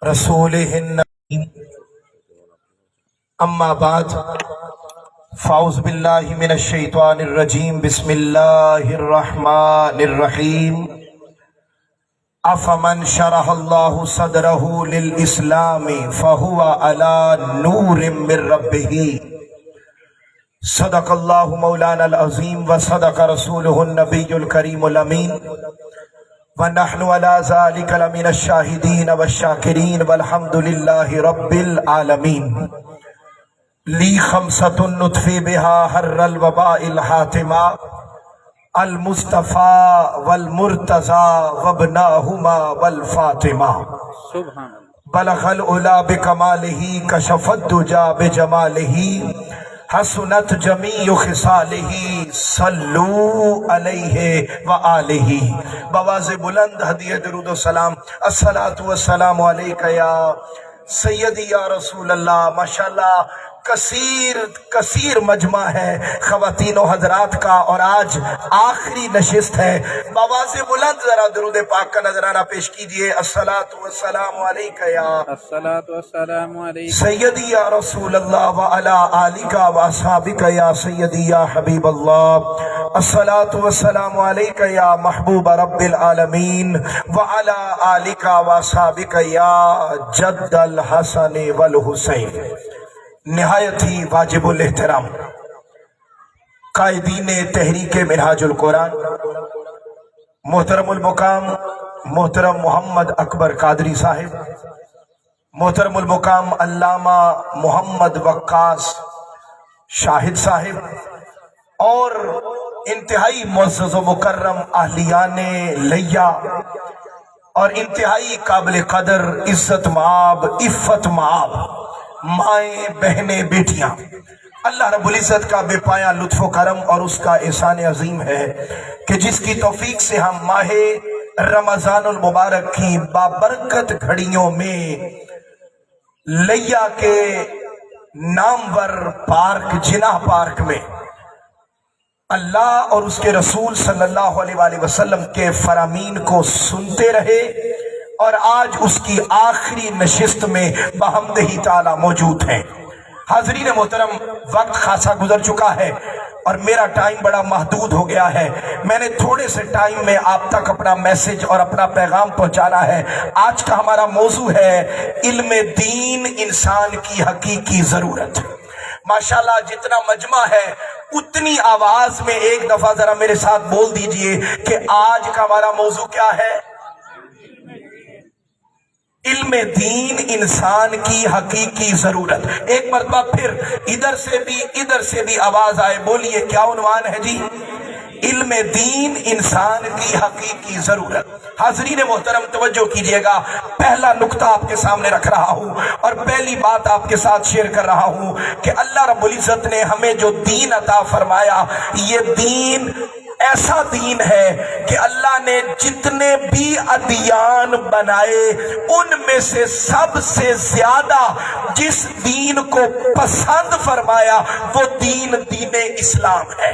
رسوله النبي اما بعد فاعوذ باللہ من الشیطان الرجیم بسم اللہ الرحمن الرحیم افمن شرح اللہ صدرہ للاسلام فہو علی نور من ربہ صدق اللہ مولانا العظیم وصدق رسولہ النبی الکریم الامین ونحن على ذلك لمن الشاہدین والشاکرین والحمد للہ رب العالمین لی خمسۃ نطفی بها حر الوباء الحاتمہ المصطفى والمرتضى وابناہما والفاطمہ بلغ العلا بکمالہ کشف الدجا بجمالہ حسنت جمیع خصالہ صلو علیہ وآلہ بواز بلند ہدیہ درود و سلام الصلاۃ والسلام علیکہ یا سیدی یا رسول اللہ۔ ماشاءاللہ کثیر مجمع ہے خواتین و حضرات کا، اور آج آخری نشست ہے۔ بواز بلند ذرا درود پاک کا نذرانہ پیش کیجئے۔ الصلاۃ والسلام علیکہ یا سیدی یا رسول اللہ وعلی آلک واصحابک یا سیدی یا حبیب اللہ۔ الصلاۃ والسلام علیکہ یا محبوب رب العالمین وعلی آلک واصحابک یا جد الحسن والحسین۔ نہایت ہی واجب الاحترام قائدین تحریک منہاج القرآن محترم المقام محترم محمد اکبر قادری صاحب، محترم المقام علامہ محمد وقاص شاہد صاحب، اور انتہائی معزز و مکرم اہلیان لیا اور انتہائی قابل قدر عزت مآب عفت مآب مائیں بہنیں بیٹیاں، اللہ رب العزت کا بے پایا لطف و کرم اور اس کا احسان عظیم ہے کہ جس کی توفیق سے ہم ماہ رمضان المبارک کی بابرکت گھڑیوں میں لیا کے نامور پارک جناح پارک میں اللہ اور اس کے رسول صلی اللہ علیہ وآلہ وسلم کے فرامین کو سنتے رہے، اور آج اس کی آخری نشست میں بحمدہ تعالی موجود ہیں۔ حاضرین محترم، وقت خاصا گزر چکا ہے اور میرا ٹائم بڑا محدود ہو گیا ہے۔ میں نے تھوڑے سے ٹائم میں آپ تک اپنا میسج اور اپنا پیغام پہنچانا ہے۔ آج کا ہمارا موضوع ہے علم دین انسان کی حقیقی ضرورت۔ ماشاءاللہ جتنا مجمع ہے اتنی آواز میں ایک دفعہ ذرا میرے ساتھ بول دیجئے کہ آج کا ہمارا موضوع کیا ہے؟ علم دین انسان کی حقیقی ضرورت۔ ایک مرتبہ پھر ادھر سے بھی آواز آئے، بولیے کیا عنوان ہے جی؟ علم دین انسان کی حقیقی ضرورت۔ حاضرین محترم توجہ کیجئے گا، پہلا نقطہ آپ کے سامنے رکھ رہا ہوں اور پہلی بات آپ کے ساتھ شیئر کر رہا ہوں کہ اللہ رب العزت نے ہمیں جو دین عطا فرمایا، یہ دین ایسا دین ہے کہ اللہ نے جتنے بھی ادیان بنائے ان میں سے سب سے زیادہ جس دین کو پسند فرمایا وہ دین اسلام ہے۔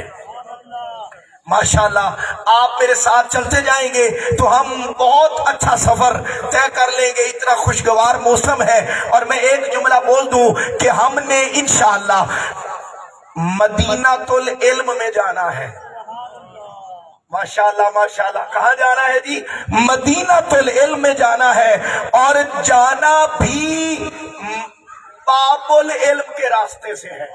ماشاءاللہ آپ میرے ساتھ چلتے جائیں گے تو ہم بہت اچھا سفر طے کر لیں گے، اتنا خوشگوار موسم ہے۔ اور میں ایک جملہ بول دوں کہ ہم نے انشاءاللہ مدینہ العلم میں جانا ہے۔ ماشاءاللہ ماشاءاللہ، کہاں جانا ہے جی؟ مدینہ العلم میں جانا ہے، اور جانا بھی باب العلم کے راستے سے ہے۔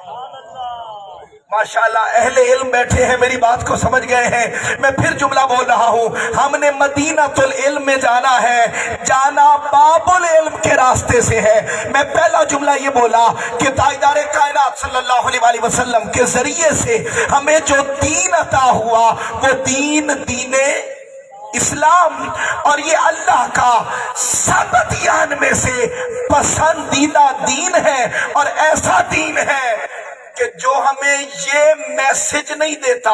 ماشاءاللہ اہل علم بیٹھے ہیں، میری بات کو سمجھ گئے ہیں۔ میں پھر جملہ بول رہا ہوں، ہم نے مدینہ العلم میں جانا ہے، جانا باب العلم کے راستے سے ہے۔ میں پہلا جملہ یہ بولا کہ تاجدار کائنات صلی اللہ علیہ وآلہ وسلم کے ذریعے سے ہمیں جو دین عطا ہوا وہ دین اسلام، اور یہ اللہ کا سب ادیان میں سے پسندیدہ دین ہے، اور ایسا دین ہے کہ جو ہمیں یہ میسج نہیں دیتا،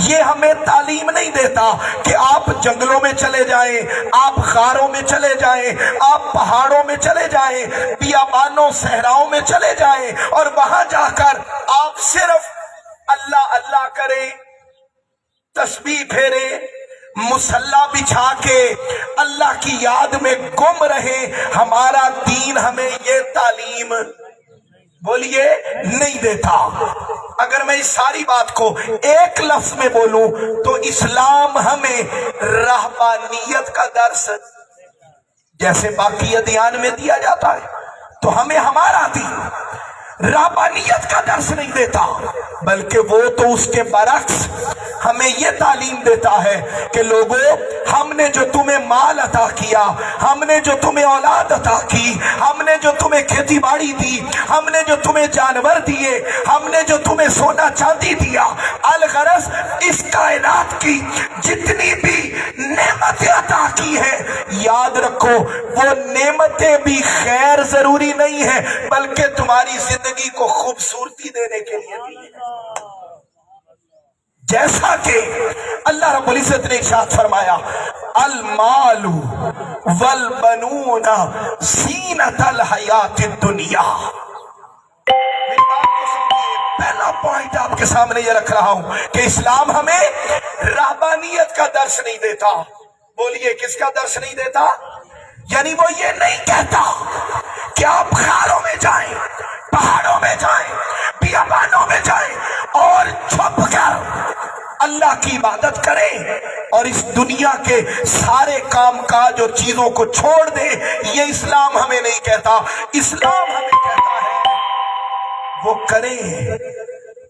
یہ ہمیں تعلیم نہیں دیتا کہ آپ جنگلوں میں چلے جائیں، آپ غاروں میں چلے جائیں، آپ پہاڑوں میں چلے جائیں، بیابانوں صحراؤں میں چلے جائیں، اور وہاں جا کر آپ صرف اللہ اللہ کریں، تسبیح پھیرے، مصلی بچھا کے اللہ اللہ की याद में गुम रहे, हमारा दीन हमें ये तालीम बोलिए नहीं देता। अगर मैं इस सारी बात को एक लफ्ज में बोलूं तो इस्लाम हमें रहबानियत का दर्स जैसे बाकी अदियान में दिया जाता है, तो हमें हमारा दीन रहबानियत का दर्स नहीं देता, बल्कि वो तो उसके बरक्स हमें ये तालीम देता है कि लोगों, हमने जो तुम्हें माल अता किया, हमने जो तुम्हें औलाद अता की, हमने जो तुम्हें खेती बाड़ी दी, हमने जो तुम्हें जानवर दिए, हमने जो तुम्हें सोना चांदी दिया, अलगरस इस कायनात की जितनी भी नेमतें अता की है, याद रखो वो नेमतें भी खैर जरूरी नहीं है, बल्कि तुम्हारी जिंदगी को खूबसूरती देने के लिए दी है। जैसा कि अल्लाह रब्बुल इज्जत ने इरशाद फरमाया, अल मालू वल बनूना ज़ीनतल हयातिद दुनिया। पहला पॉइंट आपके सामने ये रख रहा हूं कि इस्लाम हमें रहबानियत का दर्श नहीं देता। बोलिए किसका दर्श नहीं देता? यानी वो ये नहीं कहता कि आप खारों में जाएं, पहाड़ों में जाएं, बियाबानों में जाएं और छुप कर अल्लाह की इबादत करें और इस दुनिया के सारे काम काज और चीजों को छोड़ दे। ये इस्लाम हमें नहीं कहता। इस्लाम हमें कहता है वो करें,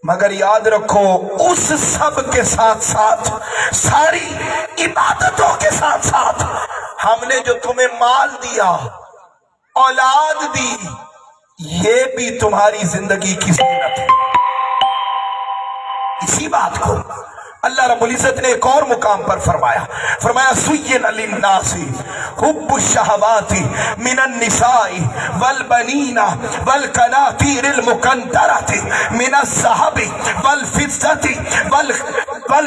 मगर याद रखो उस सब के साथ साथ, सारी इबादतों के साथ साथ, हमने जो तुम्हें माल दिया, औलाद दी, ये भी तुम्हारी जिंदगी की ज़ीनत है। इसी बात को अल्लाह रब्बुल इज्जत ने एक और मुकाम पर फरमाया सुय्यिन लिन्नासी हुब्बुश शहवाति मिनन निसाई वल बनीना वल कनातीरिल मुकंतरति मिनज़ ज़हबि वल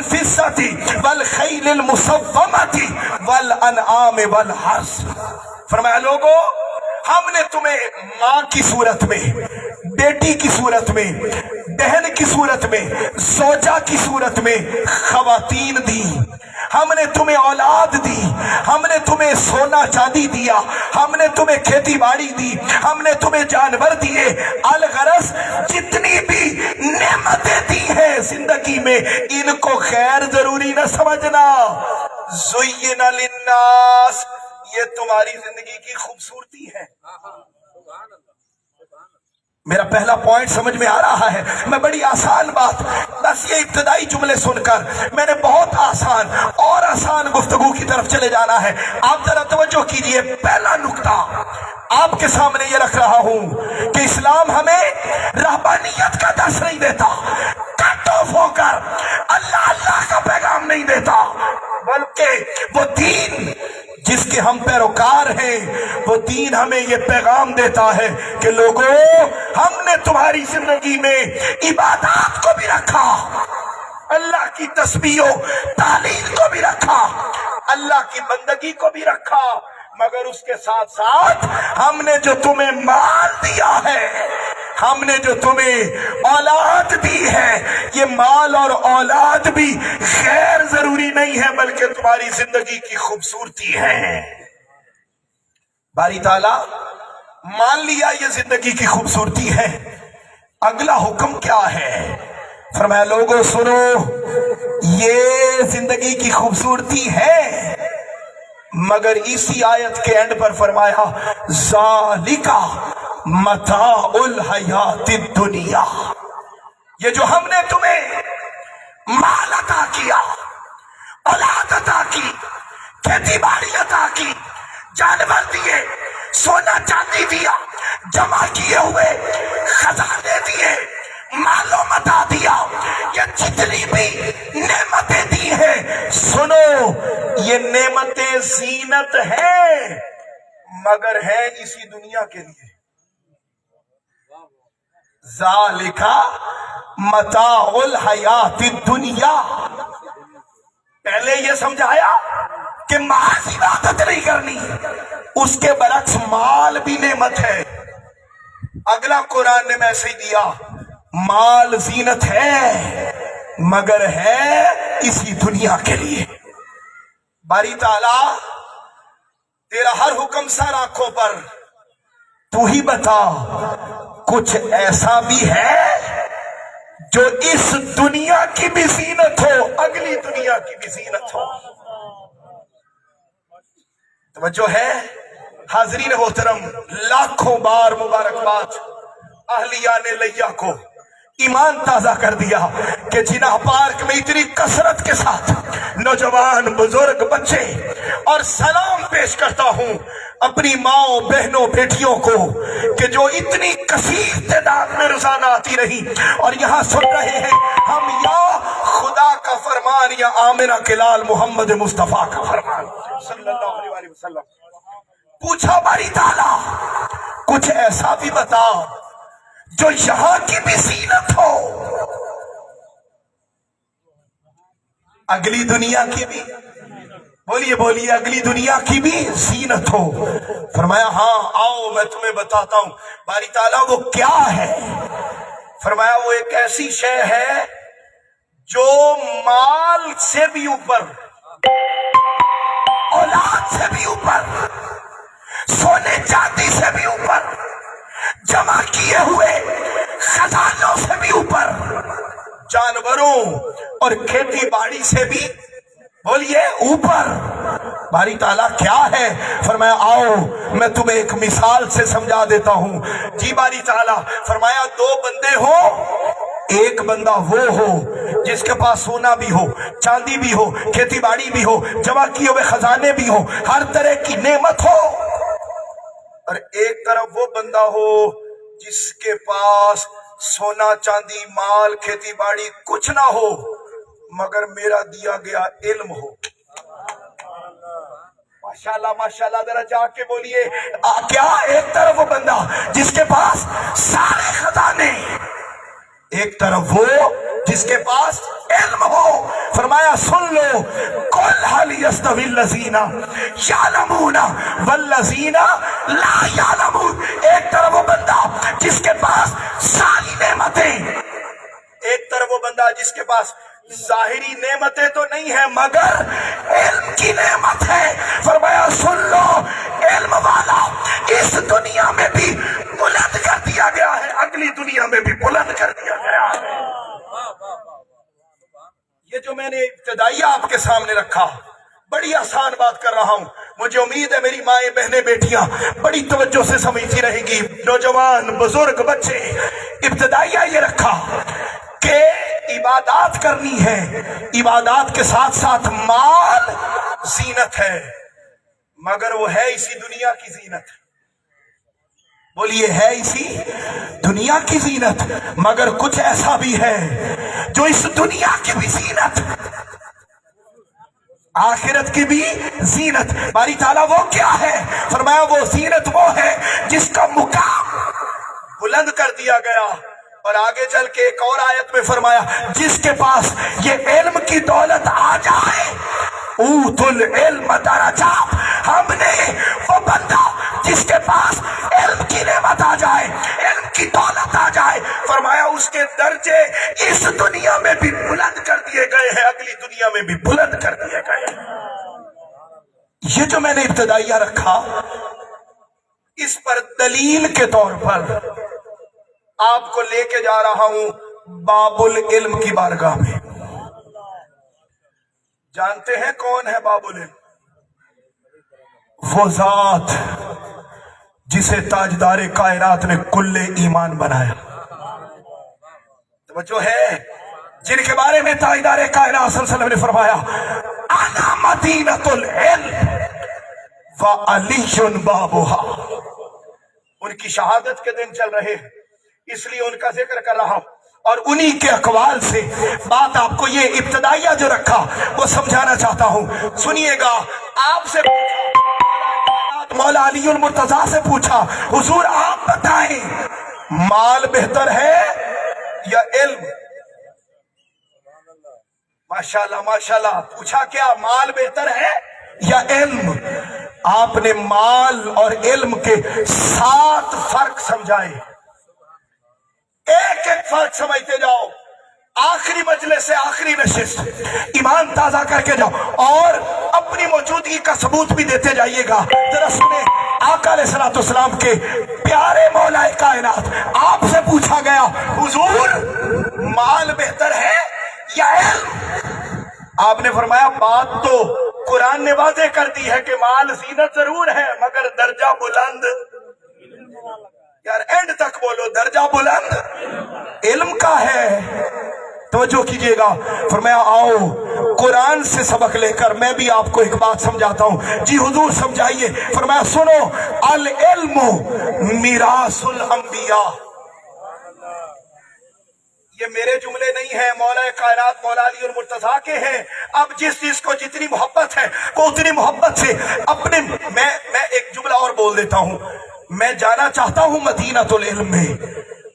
फिज़्ज़ति वल खैलिल मुसव्वमति वल अनआम वल हर्स। फरमाया लोगों, हमने तुम्हें माँ की सूरत में, बेटी की सूरत में, बहन की सूरत में, जोजा की सूरत में खवातीन दी, हमने तुम्हें औलाद दी, हमने तुम्हें सोना चांदी दिया, हमने तुम्हें खेती बाड़ी दी, हमने तुम्हें जानवर दिए। अलगरस जितनी भी नेमतें दी हैं जिंदगी में, इनको खैर जरूरी न समझना। ज़ुय्यिन लिन्नास, ये तुम्हारी जिंदगी की खूबसूरती है। मेरा पहला पॉइंट समझ में आ रहा है। मैं बड़ी आसान बात, बस ये इब्तदाई जुमले सुनकर मैंने बहुत आसान और आसान गुफ्तगू की तरफ चले जाना है। आप जरा तवज्जो कीजिए। पहला नुक्ता आपके सामने ये रख रहा हूं कि इस्लाम हमें रहबानियत का दर्स नहीं देता, कट ऑफ होकर अल्लाह अल्लाह का पैगाम नहीं देता, बल्कि वो दीन जिसके हम पैरोकार हैं, वो दीन हमें ये पैगाम देता है कि लोगों, हमने तुम्हारी जिंदगी में इबादत को भी रखा, अल्लाह की तस्बीह तालील को भी रखा, अल्लाह की बंदगी को भी रखा, मगर उसके साथ साथ हमने जो तुम्हें माल दिया है, हमने जो तुम्हें औलाद दी है, ये माल और औलाद भी खैर जरूरी नहीं है, बल्कि तुम्हारी जिंदगी की खूबसूरती है। बारी ताला मान लिया ये जिंदगी की खूबसूरती है, अगला हुक्म क्या है? फरमाया लोगों सुनो, ये जिंदगी की खूबसूरती है, मगर इसी आयत के एंड पर फरमाया ज़ालिका मताउल हयातिद दुनिया। ये जो हमने तुम्हें माल अता किया, औलाद अता की, खेती बाड़ी अता की, जानवर दिए, सोना चांदी दिया, जमा किए हुए खजाने दिए, मालो मता दिया, ये जितनी भी नेमतें दी हैं, सुनो ये नेमतें ज़ीनत है, मगर है इसी दुनिया के लिए। ज़ालिका मताउल हयातिद दुनिया। पहले ये समझाया कि महज इबादत नहीं करनी, उसके बरक्स माल भी नेमत है। अगला कुरान ने मैसेज दिया, माल ज़ीनत है, मगर है इसी दुनिया के लिए। बारी ताला शर्मसार आंखों पर, तू ही बता कुछ ऐसा भी है जो इस दुनिया की भी जीनत हो, अगली दुनिया की भी जीनत हो। तवज्जो है हाजरीन मोहतरम, लाखों बार मुबारकबाद अहलिया ने लैया को ईमान ताजा कर दिया कि जिनाह पार्क में इतनी कसरत के साथ नौजवान, बुजुर्ग, बच्चे, और सलाम पेश करता हूं अपनी माओ, बहनों, बेटियों को कि जो इतनी कसीर तादाद में रोजाना आती रही और यहां सुन रहे हैं हम या खुदा का फरमान या आमिना के लाल मोहम्मद मुस्तफा का फरमान सल्लल्लाहु अलैहि वसल्लम। पूछा बारी ताला कुछ ऐसा भी बता जो यहां की भी जीनत हो, अगली दुनिया की भी, बोलिए बोलिए, अगली दुनिया की भी जीनत हो। फरमाया हाँ आओ मैं तुम्हें बताता हूं। बारी ताला वो क्या है? फरमाया वो एक ऐसी शय है जो माल से भी ऊपर, औलाद से भी ऊपर, सोने चांदी से भी ऊपर, जमा किए हुए खजानों से भी ऊपर, जानवरों और खेती बाड़ी से भी, बोलिए, ऊपर। बारी ताला क्या है? फरमाया आओ मैं तुम्हें एक मिसाल से समझा देता हूं। जी बारी ताला, फरमाया दो बंदे हो, एक बंदा वो हो जिसके पास सोना भी हो, चांदी भी हो, खेती बाड़ी भी हो, जमा किए हुए खजाने भी हो, हर तरह की नेमत हो, और एक तरफ वो बंदा हो जिसके पास सोना, चांदी, माल, खेती बाड़ी कुछ ना हो मगर मेरा दिया गया इल्म हो। माशाल्लाह माशाल्लाह, जरा जाके बोलिए क्या? एक तरफ वो बंदा जिसके पास सारे खजाने, एक तरफ वो जिसके पास इल्म हो। फरमाया सुन लो, कुल हल यस्तविल लज़ीना यालमूना वल्लज़ीना ला यालमून। एक तरफ वो बंदा जिसके पास सारी नेमतें, एक तरफ वो बंदा जिसके पास जाहिरी नेमतें तो नहीं है मगर इल्म की नेमत है। फरमाया सुन लो, इल्म वाला इस दुनिया में भी बुलंद कर दिया गया है, अगली दुनिया में भी बुलंद कर दिया गया है। ये जो मैंने इब्तिदाइया आपके सामने रखा, बड़ी आसान बात कर रहा हूं, मुझे उम्मीद है मेरी माएं, बहनें, बेटियां बड़ी तवज्जो से समझती रहेंगी। नौजवान, बुजुर्ग, बच्चे, इब्तिदाइया ये रखा कि इबादत करनी है, इबादत के साथ साथ माल जीनत है, मगर वो है इसी दुनिया की जीनत। बोलिए, है इसी दुनिया की जीनत, मगर कुछ ऐसा भी है जो इस दुनिया की भी जीनत, आखिरत की भी जीनत। बारी ताला वो क्या है? फरमाया वो जीनत वो है जिसका मुकाम बुलंद कर दिया गया। और आगे चल के एक और आयत में फरमाया जिसके पास ये इल्म की दौलत आ जाए, ऊतुल इल्म दरजात, हमने वो बंदा जिसके पास इल्म की नेमत आ जाए, इल्म की दौलत आ जाए, फरमाया उसके दर्जे इस दुनिया में भी बुलंद कर दिए गए हैं, अगली दुनिया में भी बुलंद कर दिए गए हैं। ये जो मैंने इब्तिदाइया रखा, इस पर दलील के तौर पर आपको लेके जा रहा हूं बाबुल इल्म की बारगाह में। जानते हैं कौन है बाबुल इल्म? वो जात जिसे ताजदारे कायनात ने कुल्ले ईमान बनाया। तो जो है जिनके बारे में ताजदारे कायनात सल्लल्लाहु अलैहि वसल्लम ने फरमाया अना मदीनतुल इल्म व अलीयुन बाबुहा। उनकी शहादत के दिन चल रहे हैं, इसलिए उनका जिक्र कर रहा हूं, और उन्हीं के अकवाल से बात आपको ये इब्तिदाइया जो रखा वो समझाना चाहता हूं। सुनिएगा, आपसे मौला अलीउल मुर्तजा से पूछा, हुजूर आप बताएं माल बेहतर है या इल्म? माशाल्लाह माशाल्लाह, पूछा क्या माल बेहतर है या इल्म? आपने माल और इल्म के 7 फर्क समझाए, एक एक फर्क समझते जाओ। आखिरी मजलिस से आखिरी नशिस्त ईमान ताजा करके जाओ और अपनी मौजूदगी का सबूत भी देते जाइएगा। जरा सुने, आका अलैहिस्सलाम के प्यारे मौला कायनात, आपसे पूछा गया हुजूर माल बेहतर है या इल्म? आपने फरमाया बात तो कुरान ने वाज़ेह कर दी है कि माल ज़ीनत जरूर है मगर दर्जा बुलंद, यार एंड तक बोलो, दर्जा बुलंद इल्म का है। तवज्जो कीजिएगा, फरमाया आओ कुरान से सबक लेकर मैं भी आपको एक बात समझाता हूं। जी हुजूर समझाइए। फरमाया सुनो, अल इल्मु मिरासुल अंबिया। ये मेरे जुमले नहीं है, मौला कायनात मौला अली और मुर्तजा के हैं। अब जिस चीज को जितनी मोहब्बत है वो उतनी मोहब्बत से अपने मैं एक जुमला और बोल देता हूं। मैं जाना चाहता हूं मदीनातुल इल्म में,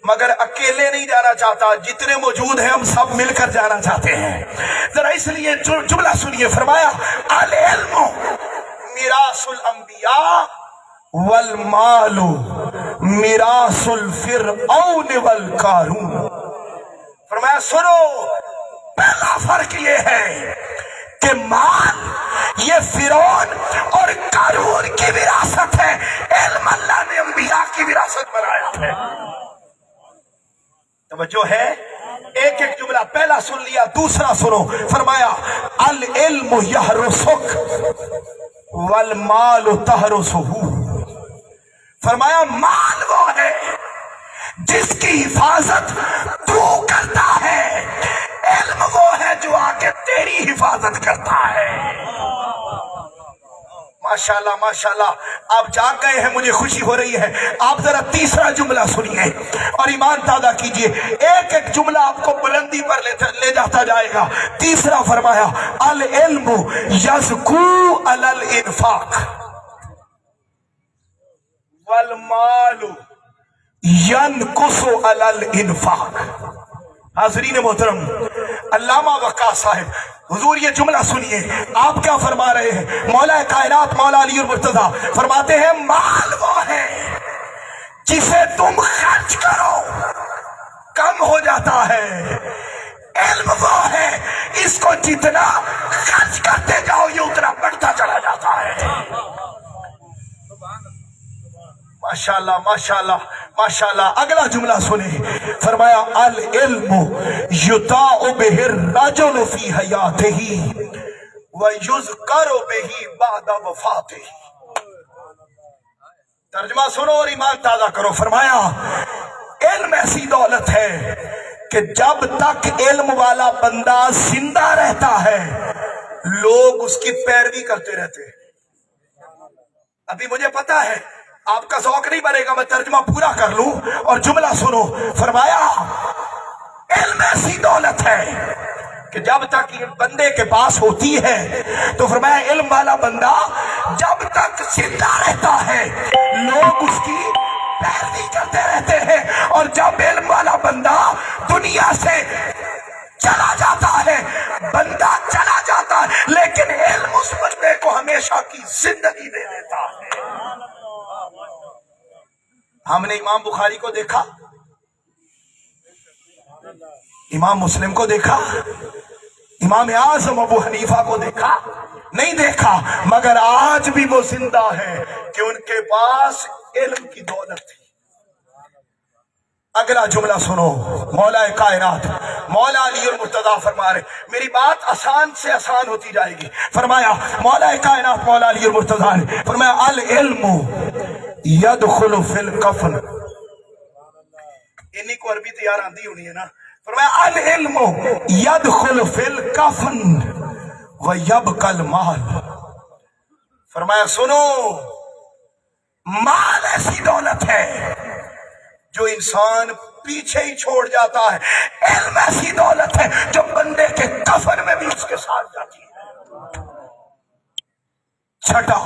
मगर अकेले नहीं जाना चाहता, जितने मौजूद हैं हम सब मिलकर जाना चाहते हैं। जरा इसलिए जुमला सुनिए। फरमाया अल इल्मु मिरासुल अंबिया वल मालु मिरासुल फिरऔन वल कारून। फरमाया सुनो, पहला फर्क ये है कि माल ये फिरौन और कारून की विरासत है, इल्म अल्लाह ने अंबिया की विरासत बनाया है। तवज्जो है, एक एक जुमला पहला सुन लिया, दूसरा सुनो। फरमाया अल इल्मु यहरुसुक वल माल तहरुसुहु। फरमाया माल वो है जिसकी हिफाजत तू करता है, इल्म वो है जो आके तेरी हिफाजत करता है। माशाल्लाह माशाल्लाह, आप जाग गए हैं, मुझे खुशी हो रही है। आप जरा तीसरा जुमला सुनिए और ईमान ताज़ा कीजिए, एक एक जुमला आपको बुलंदी पर ले जाता जाएगा। तीसरा फरमाया अल इल्मु यज़कू अलल इन्फाक वल मालु यनकुसु अलल इन्फाक। हाज़रीन मोहतरम, अल्लामा वक़ास साहिब, हुजूर ये जुमला सुनिए, आप क्या फरमा रहे हैं? मौला कायनात मौला अली और मुर्तज़ा फरमाते हैं माल वो है जिसे तुम खर्च करो कम हो जाता है, इल्म वो है इसको जितना खर्च करते जाओ ये उतना बढ़ता चला जाता है। माशाल्लाह माशाल्लाह माशाल्लाह। अगला जुमला सुने। फरमाया अल इल्मु युताउ बिहि रजुल फी हयातिही व युज़करु बिहि बाद वफातिही। तर्जुमा सुनो और ईमान ताज़ा करो। फरमाया इल्म ऐसी दौलत है कि जब तक इल्म वाला बंदा जिंदा रहता है लोग उसकी पैरवी करते रहते हैं। अभी मुझे पता है आपका शौक नहीं बनेगा, मैं तर्जुमा पूरा कर लूं और जुमला सुनो। फरमाया इल्म ऐसी दौलत है कि जब तक ये बंदे के पास होती है, तो फरमाया इल्म वाला बंदा जब तक जिंदा रहता है लोग उसकी पैरवी करते रहते हैं, और जब इल्म वाला बंदा दुनिया से चला जाता है, बंदा चला जाता है, लेकिन इल्म उस बंदे को हमेशा की जिंदगी दे देता है। हमने इमाम बुखारी को देखा, इमाम मुस्लिम को देखा, इमाम आज़म अबू हनीफा को देखा? नहीं देखा, मगर आज भी वो जिंदा है कि उनके पास इल्म की दौलत थी। अगला जुमला सुनो। मौला कायनात मौला अली और मुर्तज़ा फरमा रहे, मेरी बात आसान से आसान होती जाएगी। फरमाया मौला कायनात मौला अली और मुर्तज़ा ने फरमाया अल इल्मु यदखुलु फिल कफन। इन्हीं को अरबी तैयार आती होनी है ना। फरमाया अल इल्मु यदखुलु फिल कफन व यबकल माल। फरमाया सुनो, माल ऐसी दौलत है जो इंसान पीछे ही छोड़ जाता है, इल्म ऐसी दौलत है जो बंदे के कफन में भी उसके साथ जाती है। छठा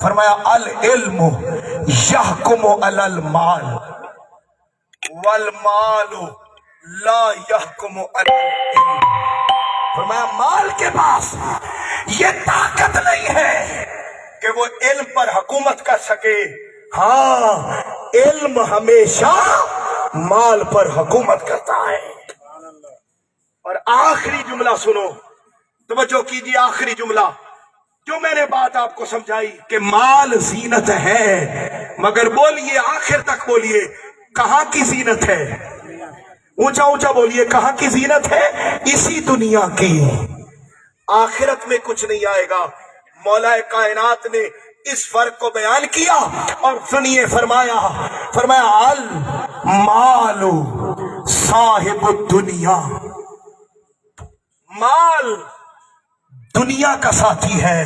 फरमाया अल इल्मु यहकुमु अलल माल वल मालु ला यहकुमु अलल इल्म। फरमाया माल के पास ये ताकत नहीं है कि वो इल्म पर हुकूमत कर सके। हाँ, इल्म हमेशा माल पर हुकूमत करता है। और आखिरी जुमला सुनो, तवज्जो कीजिए, आखिरी जुमला जो मैंने बात आपको समझाई कि माल जीनत है, मगर बोलिए आखिर तक बोलिए कहां की जीनत है? ऊंचा ऊंचा बोलिए कहां की जीनत है? इसी दुनिया की। आखिरत में कुछ नहीं आएगा। मौलाए कायनात ने इस फर्क को बयान किया और सुनिए, फरमाया अल मालू साहिब दुनिया, माल दुनिया का साथी है,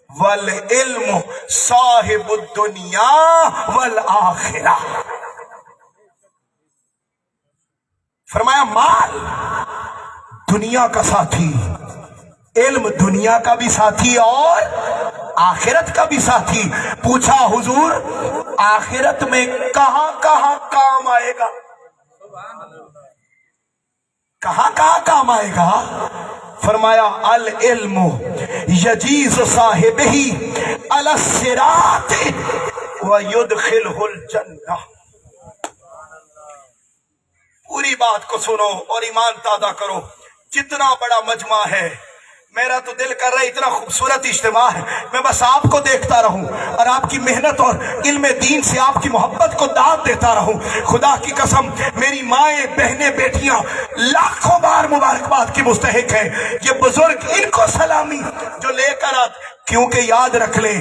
वल इल्म साहिब दुनिया वल आखिरा। फरमाया माल दुनिया का साथी, इल्म दुनिया का भी साथी और आखिरत का भी साथी। पूछा हुजूर आखिरत में कहां कहां काम आएगा? कहां कहां काम आएगा? फरमाया अल इल्मु यजीज साहिबही अला सिरात व युदखिलहुल जन्नह। पूरी बात को सुनो और ईमान ताज़ा करो। जितना बड़ा मजमा है, मेरा तो दिल कर रहा है इतना खूबसूरत इज्तिमा है, मैं बस आपको देखता रहूं और आपकी मेहनत और इल्म दीन से आपकी मोहब्बत को दाद देता रहूं। खुदा की कसम मेरी माएं बहनें बेटियां लाखों बार मुबारकबाद की मुस्तहिक है। ये बुजुर्ग इनको सलामी जो लेकर आते, क्योंकि याद रख ले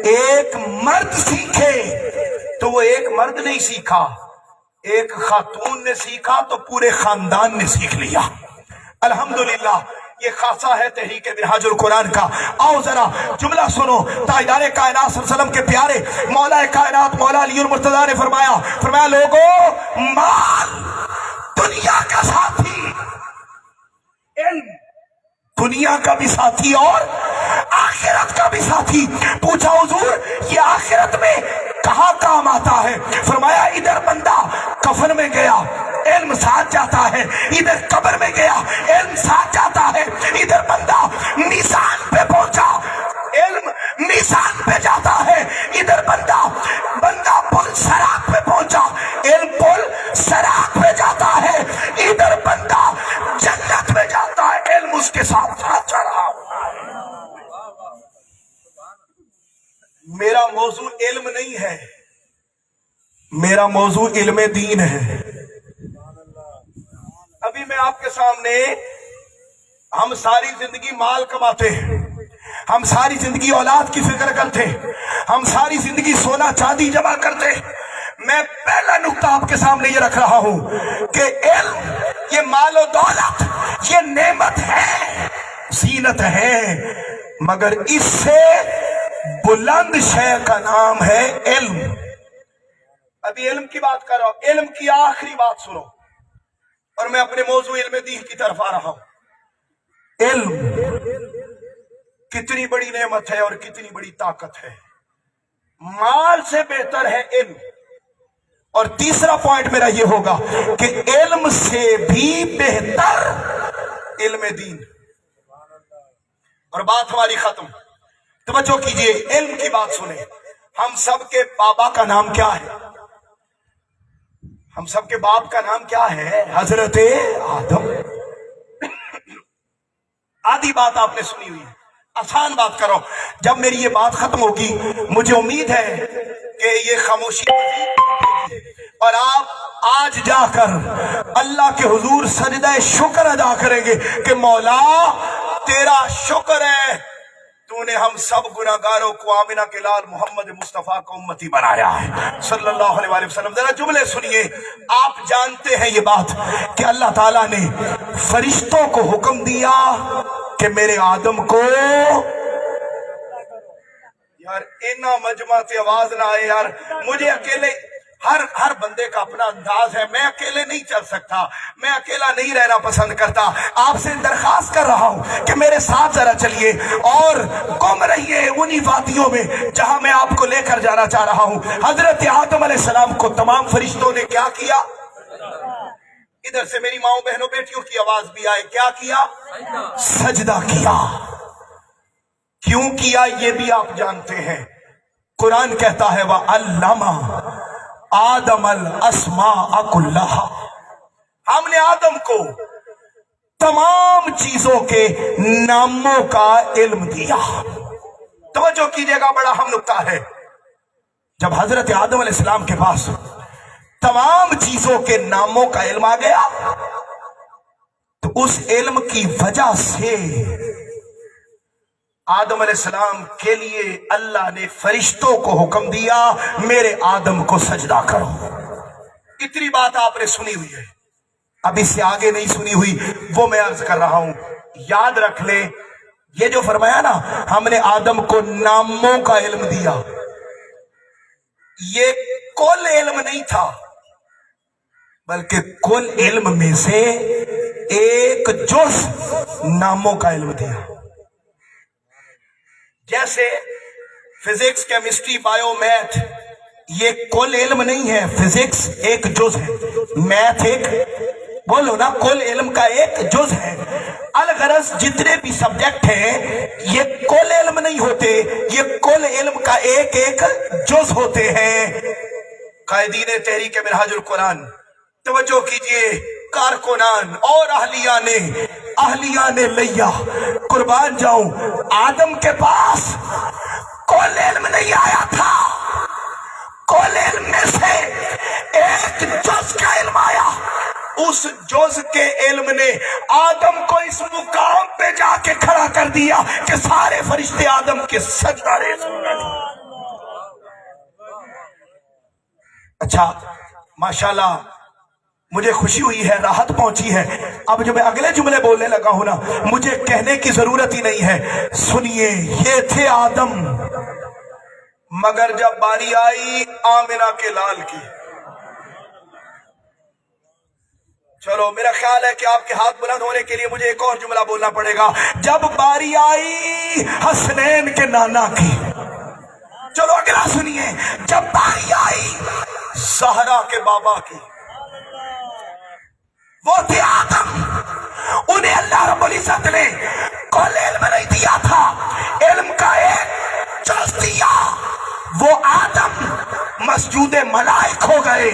एक मर्द सीखे तो वो एक मर्द नहीं सीखा, एक खातून ने सीखा तो पूरे खानदान ने सीख लिया। अल्हम्दुलिल्लाह ये खासा है तहरीक मिनहाजुल कुरान का। आओ जरा जुमला सुनो। ताजदारे कायनात सल्लल्लाहु अलैहि वसल्लम के प्यारे मौला कायनात मौला अली मुर्तजा ने फरमाया लोगों माल दुनिया का साथी, इल्म दुनिया का भी साथी और आखिरत का भी साथी। पूछा हुजूर ये आखिरत में कहां काम आता है? फरमाया इधर बंदा कफन में गया इल्म साथ जाता है, इधर कब्र में गया इल्म साथ जाता है, इधर बंदा निशान पे पहुंचा इल्म निशान पे जाता है, इधर बंदा पुल सराख पे पहुंचा इल्म पुल सराख पे जाता है, इधर बंदा जन्नत में जाता है इल्म उसके साथ साथ चढ़ा। मेरा मौजू इल्म नहीं है, मेरा मौजू इल्म दीन है। अभी मैं आपके सामने, हम सारी जिंदगी माल कमाते हैं, हम सारी जिंदगी औलाद की फिक्र करते, हम सारी जिंदगी सोना चांदी जमा करते। मैं पहला नुक्ता आपके सामने ये रख रहा हूं कि इल्म ये मालो दौलत ये नेमत है, जीनत है, मगर इससे बुलंद शय का नाम है इल्म। अभी इल्म की बात कर रहा हूं, इल्म की आखिरी बात सुनो और मैं अपने मौजू इल्म दीन की तरफ आ रहा हूं। इल्म कितनी बड़ी नेमत है और कितनी बड़ी ताकत है। माल से बेहतर है इल्म। और तीसरा पॉइंट मेरा यह होगा कि इल्म से भी बेहतर इल्म दीन। और बात हमारी खत्म। तवज्जो कीजिए, इल्म की बात सुने। हम सबके बाबा का नाम क्या है? हम सबके बाप का नाम क्या है? हजरत आदम। आधी बात आपने सुनी हुई है, आसान बात करो। जब मेरी ये बात खत्म होगी मुझे उम्मीद है कि ये खामोशी और आप आज जाकर अल्लाह के हुजूर सजदा शुक्र अदा करेंगे कि मौला तेरा शुक्र है तूने हम सब गुनाहगारों को आमिना के लाल मोहम्मद मुस्तफा को उम्मती बनाया है सल्लल्लाहु अलैहि वसल्लम। जरा जुमले सुनिए। आप जानते हैं ये बात कि अल्लाह ताला ने फरिश्तों को हुक्म दिया कि मेरे आदम को, यार इना मजमा से आवाज ना आए यार, मुझे अकेले, हर बंदे का अपना अंदाज है, मैं अकेले नहीं चल सकता, मैं अकेला नहीं रहना पसंद करता। आपसे दरखास्त कर रहा हूं कि मेरे साथ जरा चलिए और गुम रहिए उन्हीं वादियों में जहां मैं आपको लेकर जाना चाह रहा हूं। हजरत आदम अलैहिस्सलाम को तमाम फरिश्तों ने क्या किया? इधर से मेरी माओ बहनों बेटियों की आवाज भी आए, क्या किया? सजदा किया। क्यों किया ये भी आप जानते हैं। कुरान कहता है वह अल्लामा आदम अल अस्मा कुल्लाहा, हमने आदम को तमाम चीजों के नामों का इल्म दिया। तवज्जो कीजिएगा, बड़ा अहम नुक्ता है। जब हजरत आदम अलैहिस्सलाम के पास तमाम चीजों के नामों का इल्म आ गया, तो उस इल्म की वजह से आदम अलैहिस्सलाम के लिए अल्लाह ने फरिश्तों को हुक्म दिया, मेरे आदम को सजदा करो। इतनी बात आपने सुनी हुई है, अब इससे आगे नहीं सुनी हुई, वो मैं अर्ज कर रहा हूं। याद रख ले, ये जो फरमाया ना, हमने आदम को नामों का इल्म दिया, ये कुल इल्म नहीं था, बल्कि कुल इल्म में से एक जुज़ नामों का इल्म दिया। जैसे फिजिक्स, केमिस्ट्री, बायो, मैथ, ये कुल इल्म नहीं है। फिजिक्स एक जुज है, मैथ एक, बोलो ना, कुल इल्म का एक जुज है। अलगरज जितने भी सब्जेक्ट हैं, ये कुल इल्म नहीं होते, ये कुल इल्म का एक एक जुज होते हैं। कायदीन तहरीक मिनहाजुल कुरान, तवज्जो कीजिए, कारकुनान और अहलिया ने लिया, कुर्बान जाऊं, आदम के पास कुल इल्म नहीं आया था, कुल इल्म में से एक जुज का इल्म आया। उस जुज के इल्म ने आदम को इस मुकाम पे जाके खड़ा कर दिया कि सारे फरिश्ते आदम के सजदा रेज़। अच्छा, माशाल्लाह, मुझे खुशी हुई है, राहत पहुंची है। अब जो मैं अगले जुमले बोलने लगा हूं ना, मुझे कहने की जरूरत ही नहीं है। सुनिए, ये थे आदम, मगर जब बारी आई आमिना के लाल की, चलो मेरा ख्याल है कि आपके हाथ बुलंद होने के लिए मुझे एक और जुमला बोलना पड़ेगा। जब बारी आई हसनैन के नाना की, चलो अगला सुनिए, जब बारी आई ज़हरा के बाबा की, वो थे आदम। उन्हें अल्लाह रब्बुल इज्जत ने कुल इल्म नहीं दिया था, इल्म का एक जुज़ दिया। वो आदम मस्जूदे मलाइक हो गए।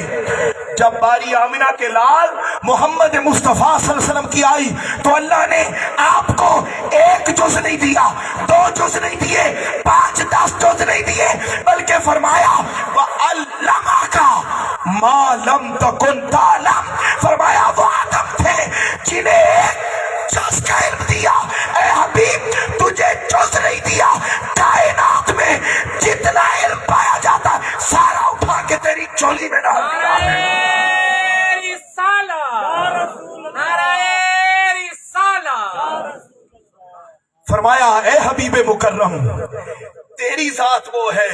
जब बारी आमिना के लाल मोहम्मद मुस्तफा सल्लल्लाहु अलैहि वसल्लम की आई, तो अल्लाह ने आपको एक जुज़ नहीं दिया, दो जुज़ नहीं दिए, 5, 10 जुज़ नहीं दिए, बल्कि फरमाया वअल्लमका मा लम तकुन तालम। फरमाया वो आदम थे जिन्हें एक जुज़ का इल्म दिया। ऐ हबीब, तुझे जुज़ नहीं दिया, कायनात में जितना इल्म पाया जाता सारा उठा के तेरी चोली में डाल दिया है। फरमाया, ए हबीबे मुकर्रम, तेरी जात वो है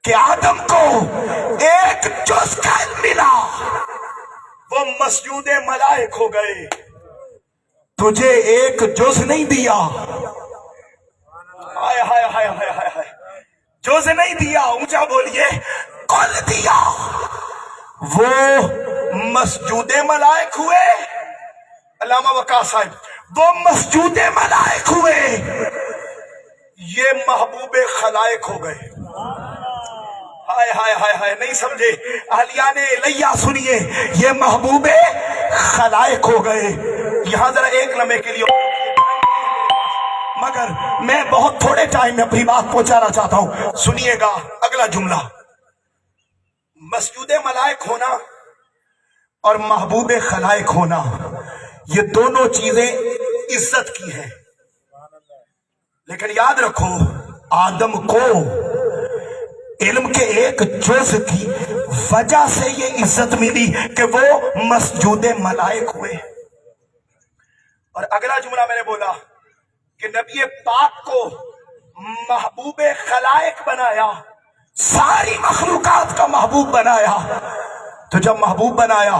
कि आदम को एक जुज़ का इल्म मिला, वो मस्जूदे मलाइक हो गए। तुझे एक जुज़ नहीं दिया, हाय हाय हाय हाय हाय हाय, जुज़ नहीं दिया, ऊंचा बोलिए, कुल दिया। वो मस्जूदे मलाइक हुए, अल्लामा वकास साहब, वो मस्जूदे मलाइक हुए, ये महबूबे खलाइक हो गए। हाय हाय हाय हाय, नहीं समझे अहलिया ने लैया, सुनिए, ये महबूबे खलाइक हो गए। यहां जरा एक लम्हे के लिए, मगर मैं बहुत थोड़े टाइम में अपनी बात पहुंचाना चाहता हूं, सुनिएगा अगला जुमला। मस्जूदे मलाइक होना और महबूबे खलाइक होना, ये दोनों चीजें इज्जत की है। लेकिन याद रखो, आदम को इल्म के एक जुज़ की वजह से ये इज्जत मिली कि वो मस्जूदे मलाइक हुए। और अगला जुमला मैंने बोला कि नबी पाक को महबूबे खलाइक बनाया, सारी मखलूकात का महबूब बनाया। तो जब महबूब बनाया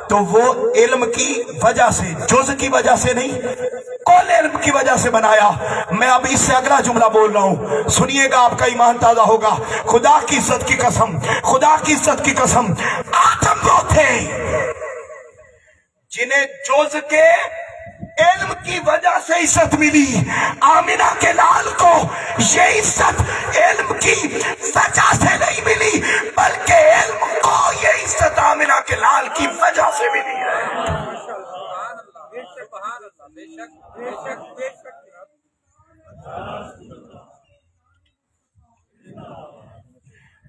तो वो इल्म की वजह से, जुज़ की वजह से नहीं, कुल इल्म की वजह से बनाया। मैं अब इससे अगला जुमला बोल रहा हूं, सुनिएगा, आपका ईमान ताजा होगा। खुदा की इज्जत की कसम, खुदा की इज्जत की कसम, आदम वो थे जिन्हें जुज़ के इल्म की वजह से इज्जत मिली। आमिना के लाल को ये इज्जत इल्म की वजह से नहीं मिली, बल्कि इल्म को ये इज्जत आमिना के लाल की वजह से मिली है।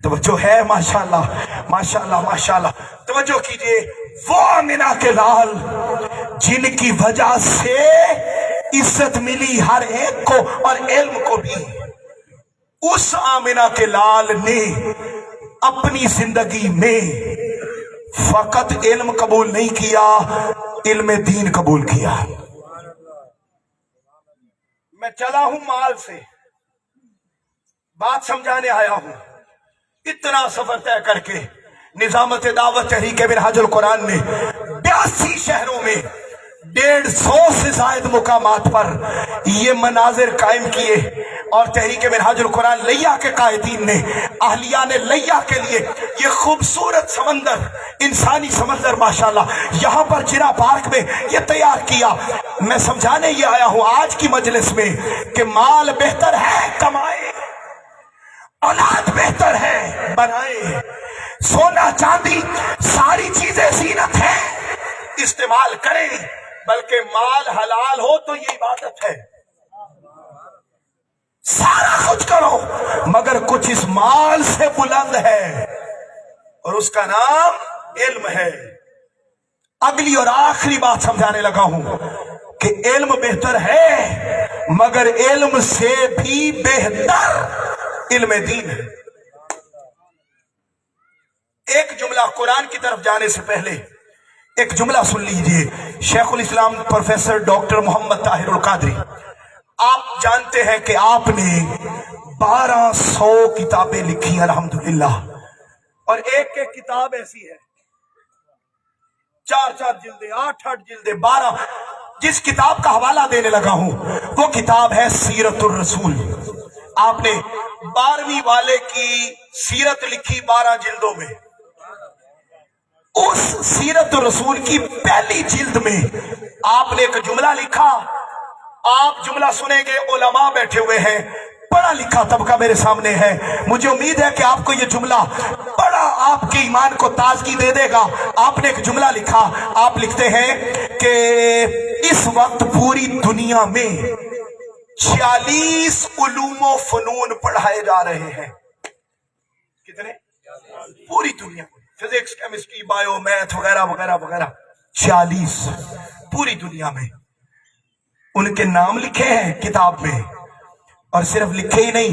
توجہ ہے؟ ماشاءاللہ ماشاءاللہ ماشاءاللہ. توجہ کیجئے. وہ آمنہ کے لال جن کی وجہ سے عزت ملی ہر ایک کو اور علم کو بھی، اس آمنہ کے لال نے اپنی زندگی میں فقط علم قبول نہیں کیا، علم دین قبول کیا. میں چلا ہوں مال سے، بات سمجھانے آیا ہوں. اتنا سفر طے کر کے نظامت دعوت تحریک منہاج القرآن نے 82 شہروں میں 150 سے زائد مقامات پر یہ مناظر قائم کیے، اور تحریک منہاج القرآن لیا کے قائدین نے، اہلیان لیا کے لیے یہ خوبصورت سمندر، انسانی سمندر ماشاءاللہ یہاں پر جنا پارک میں یہ تیار کیا. میں سمجھانے یہ آیا ہوں آج کی مجلس میں کہ مال بہتر ہے کمائے، اولاد بہتر ہے بنائے، سونا چاندی ساری چیزیں زینت ہے استعمال کریں، بلکہ مال حلال ہو تو یہ عبادت ہے. سارا کچھ کرو مگر کچھ اس مال سے بلند ہے اور اس کا نام علم ہے. اگلی اور آخری بات سمجھانے لگا ہوں کہ علم بہتر ہے مگر علم سے بھی بہتر علم دین ہے. ایک جملہ قرآن کی طرف جانے سے پہلے ایک جملہ سن لیجئے. شیخ الاسلام پروفیسر ڈاکٹر محمد طاہر القادری، آپ جانتے ہیں کہ آپ نے 1200 کتابیں لکھی الحمدللہ، اور ایک ایک کتاب ایسی ہے 4 جلدیں، 8 جلدیں، 12. جس کتاب کا حوالہ دینے لگا ہوں وہ کتاب ہے سیرت الرسول. آپ نے 12ویں والے کی سیرت لکھی 12 جلدوں میں. اس سیرت الرسول کی پہلی جلد میں آپ نے ایک جملہ لکھا. آپ جملہ سنیں گے، علماء بیٹھے ہوئے ہیں، پڑھا لکھا طبقہ میرے سامنے ہے، مجھے امید ہے کہ آپ کو یہ جملہ بڑا آپ کے ایمان کو تازگی دے دے گا. آپ نے ایک جملہ لکھا، آپ لکھتے ہیں کہ اس وقت پوری دنیا میں 46 علوم و فنون پڑھائے جا رہے ہیں. کتنے؟ پوری دنیا میں فزکس، کیمسٹری، بایو، میتھ وغیرہ وغیرہ وغیرہ 46 پوری دنیا میں. ان کے نام لکھے ہیں کتاب میں، اور صرف لکھے ہی نہیں،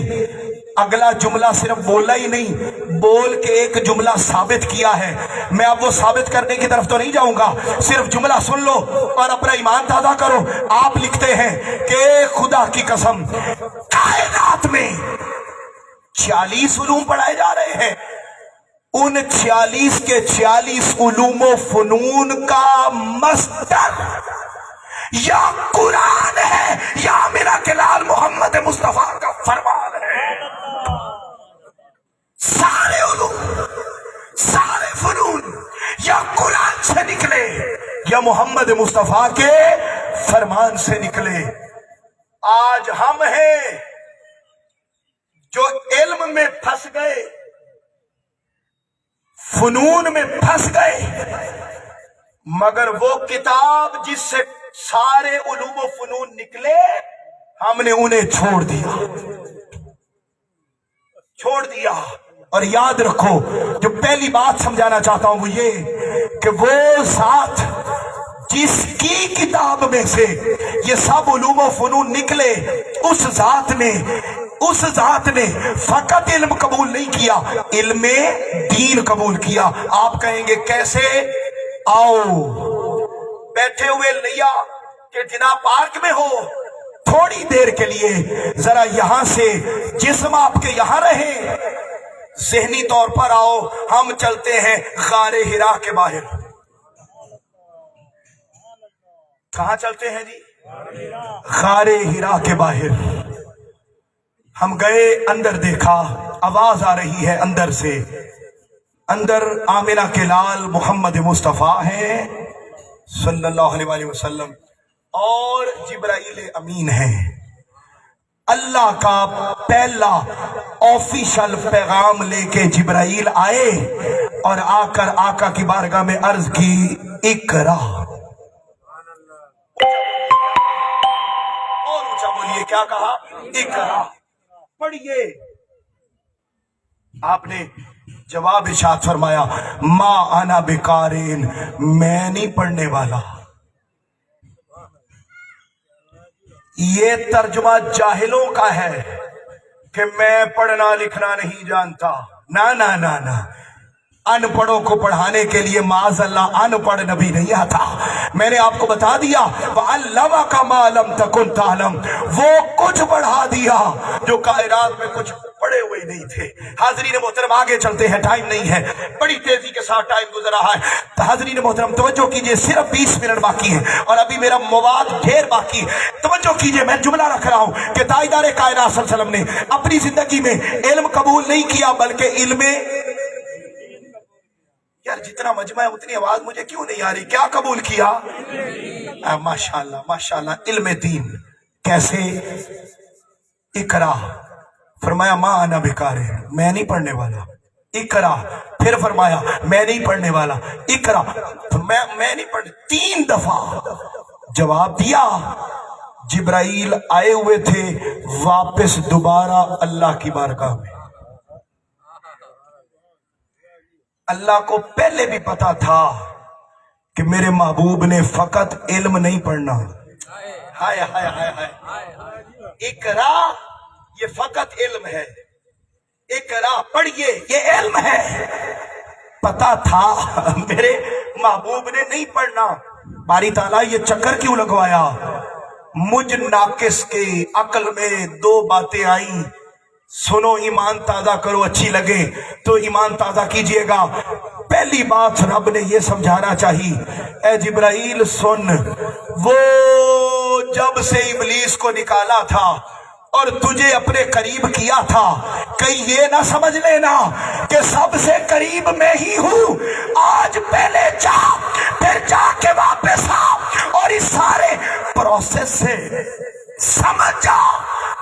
اگلا جملہ صرف بولا ہی نہیں، بول کے ایک جملہ ثابت کیا ہے. میں اب وہ ثابت کرنے کی طرف تو نہیں جاؤں گا، صرف جملہ سن لو اور اپنا ایمان تازہ کرو. آپ لکھتے ہیں کہ خدا کی قسم کائنات میں 46 علوم پڑھائے جا رہے ہیں. ان 46 کے 46 علوم و فنون کا مصدر یا قرآن ہے یا میرا کلال محمد مصطفیٰ کا فرمان ہے. سارے علوم، سارے فنون یا قرآن سے نکلے یا محمد مصطفیٰ کے فرمان سے نکلے. آج ہم ہیں جو علم میں پھنس گئے، فنون میں پھنس گئے، مگر وہ کتاب جس سے سارے علوم و فنون نکلے ہم نے انہیں چھوڑ دیا. اور یاد رکھو، جو پہلی بات سمجھانا چاہتا ہوں وہ یہ کہ وہ ذات جس کی کتاب میں سے یہ سب علوم و فنون نکلے، اس ذات نے فقط علم قبول نہیں کیا، علم دین قبول کیا. آپ کہیں گے کیسے؟ آؤ بیٹھے ہوئے لیا کہ جناب پارک میں ہو، تھوڑی دیر کے لیے ذرا یہاں سے جسم آپ کے یہاں رہے، ذہنی طور پر آؤ، ہم چلتے ہیں غار ہرا کے باہر. کہاں چلتے ہیں جی؟ غار ہرا کے باہر. ہم گئے، اندر دیکھا، آواز آ رہی ہے اندر سے. اندر آمنہ کے لال محمد مصطفیٰ ہیں صلی اللہ علیہ وآلہ وسلم، اور جبرائیل امین ہیں. اللہ کا پہلا آفیشل پیغام لے کے جبرائیل آئے اور آ کر آقا کی بارگاہ میں عرض کی، اقرا. اور اونچا بولیے، کیا کہا؟ اقرا، پڑھیے. आपने जवाब इरशाद फरमाया, मा आना बेकारिन, मैं नहीं पढ़ने वाला। ये तर्जुमा जाहिलों का है कि मैं पढ़ना लिखना नहीं जानता। ना ना ना ना, अनपढ़ों को पढ़ाने के लिए माज़अल्लाह अनपढ़ नबी नहीं आता। मैंने आपको बता दिया, वअल्लमा का मालम तकुन तालम, वो कुछ बढ़ा दिया जो कायनात में कुछ पढ़े हुए नहीं थे। हाज़रीन मोहतरम, आगे चलते हैं, टाइम नहीं है, बड़ी तेजी के साथ टाइम गुजर रहा है। तो हाज़रीन मोहतरम तवज्जो कीजिए, सिर्फ 20 मिनट बाकी है और अभी मेरा मवाद ढेर बाकी। तवज्जो कीजिए, मैं जुमला रख रहा हूं कि ताजदार कायनात सल्लल्लाहु अलैहि वसल्लम ने अपनी जिंदगी में इल्म कबूल नहीं किया बल्कि इल्म, यार जितना मजमा है उतनी आवाज मुझे क्यों नहीं आ रही, क्या कबूल किया? माशाल्लाह माशाल्लाह, इल्म दीन। कैसे? इकरा, फरमाया मा आना बेकार है, मैं नहीं पढ़ने वाला। इकरा, फिर फरमाया मैं नहीं पढ़ने वाला। इकरा, मैं नहीं पढ़, 3 दफा जवाब दिया। जिब्राइल आए हुए थे वापस दोबारा अल्लाह की बारगाह में। अल्लाह को पहले भी पता था कि मेरे महबूब ने फकत इल्म नहीं पढ़ना। हाय हाय हाय हाय, इकरा ये फकत इल्म है, इकरा पढ़िए ये इल्म है। पता था मेरे महबूब ने नहीं पढ़ना। बारी ताला ये चक्कर क्यों लगवाया? मुझ नाकिस के अक्ल में 2 बातें आई। सुनो, ईमान ताजा करो, अच्छी लगे तो ईमान ताजा कीजिएगा। पहली बात रब ने यह समझाना चाहिए, ए जिब्राइल सुन, वो जब से इब्लीस को निकाला था और तुझे अपने करीब किया था, कहीं ये ना समझ लेना कि सबसे करीब मैं ही हूं। आज पहले जा, फिर जाके वापस आ और इस सारे प्रोसेस से समझ जा